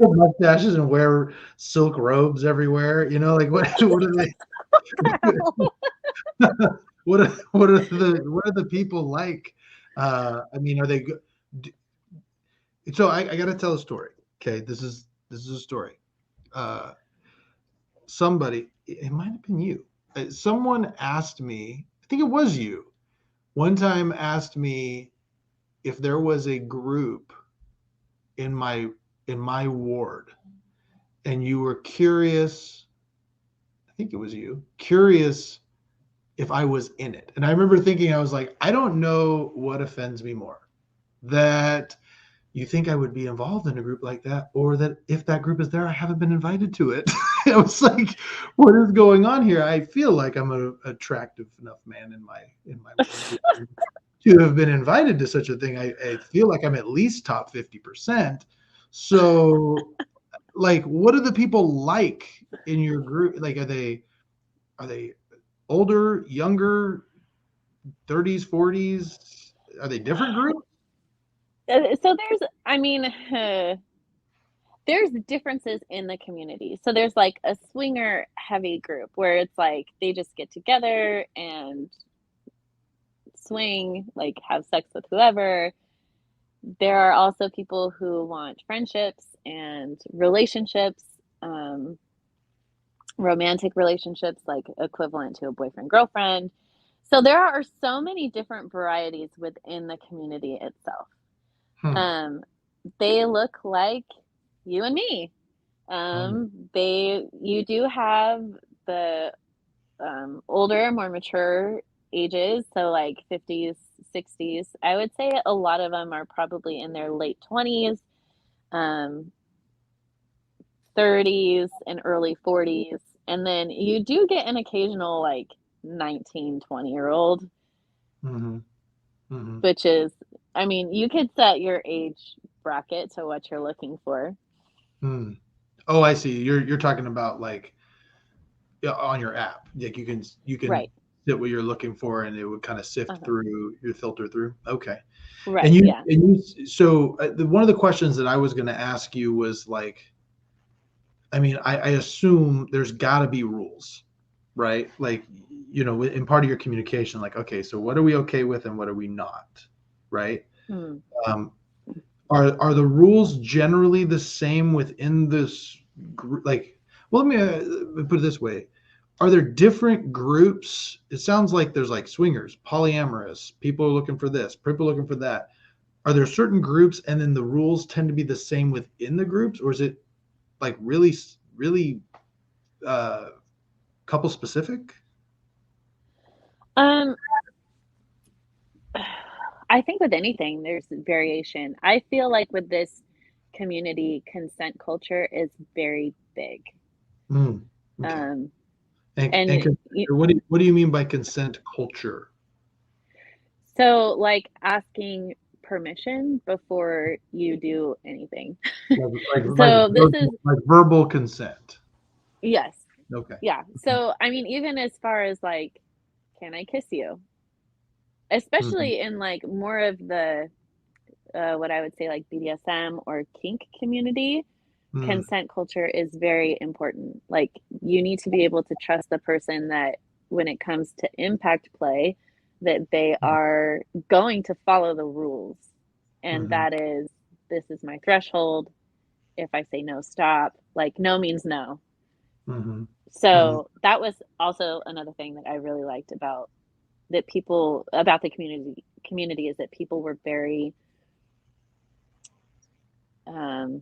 mustaches and wear silk robes everywhere? Like, what are they, what are the people like? I mean, are they good? So I got to tell a story. Okay, this is a story. Uh, Somebody, it might have been you. Someone asked me, I think it was you, one time asked me if there was a group in my ward, and you were curious. I think it was you, curious if I was in it. And I remember thinking, I was like, I don't know what offends me more, that you think I would be involved in a group like that, or that if that group is there, I haven't been invited to it. I was like, what is going on here? I feel like I'm an attractive enough man in my ward to have been invited to such a thing. I feel like I'm at least top 50%. So, like, what are the people like in your group? Like, are they older, younger, 30s, 40s? Are they different groups? So I mean, there's differences in the community. So there's like a swinger heavy group where it's like they just get together and swing, like have sex with whoever. There are also people who want friendships and relationships, um, romantic relationships, like equivalent to a boyfriend girlfriend. So there are so many different varieties within the community itself. Hmm. Um, they look like you and me. Hmm. You do have the older, more mature ages, so like 50s, 60s. I would say a lot of them are probably in their late 20s, um, 30s, and early 40s. And then you do get an occasional like 19, 20-year old, Hmm. Hmm. which is, I mean, you could set your age bracket to what you're looking for. Hmm. Oh, I see. You're talking about, like, yeah, on your app. Like, you can Right. sit what you're looking for, and it would kind of sift Uh-huh. through your filter through. Okay. And Right. you Yeah. and you so one of the questions that I was going to ask you was, like, I mean, I assume there's got to be rules, right? Like, in part of your communication, like, okay, so what are we okay with and what are we not, right? Hmm. Um, are the rules generally the same within this group? Like, well, let me put it this way: are there different groups? It sounds like there's like swingers, polyamorous, people are looking for this, people looking for that. Are there certain groups, and then the rules tend to be the same within the groups, or is it like really, really uh, couple specific? Um, I think with anything, there's variation. I feel like with this community, consent culture is very big. Mm, okay. Um, And and you, what do you mean by consent culture? so like asking permission before you do anything. Like like like So this is, like verbal consent. yes, Okay. yeah. So I mean, even as far as like, can I kiss you? Mhm, Especially in like more of the what I would say like BDSM or kink community, mm, consent culture is very important. Like you need to be able to trust the person that when it comes to impact play, that they mm, are going to follow the rules. And mhm, that is, this is my threshold. If I say no, stop. Like no means no. mhm, mhm. So that was also another thing that I really liked about that people about the community is that people were very um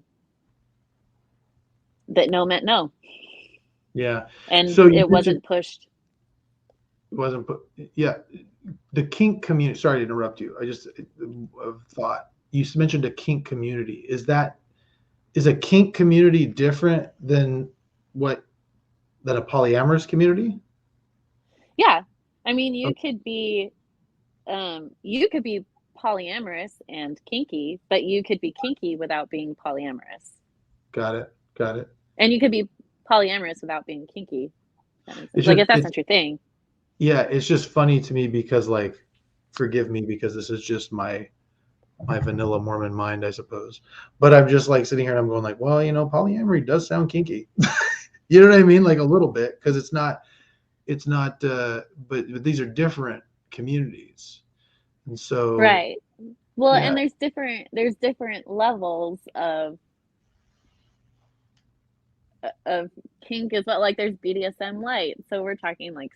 that no meant no, Yeah. and So you it mentioned wasn't pushed. it wasn't put, yeah, the kink community, sorry to interrupt you. I just thought you mentioned a kink community. Is a kink community different than what than a polyamorous community? Yeah. I mean, Oh, you could be polyamorous and kinky, but you could be kinky without being polyamorous. got it. Got it. And you could be polyamorous without being kinky. If that makes sense. It's Like just if that's it's not your thing. yeah, it's just funny to me because like forgive me because this is just my vanilla Mormon mind, I suppose. But I'm just like sitting here and I'm going like, well, polyamory does sound kinky. You know what I mean? Like a little bit because it's not but these are different communities. And so Right. Well, and yeah. there's different levels of kink as well. Like there's BDSM light. So we're talking like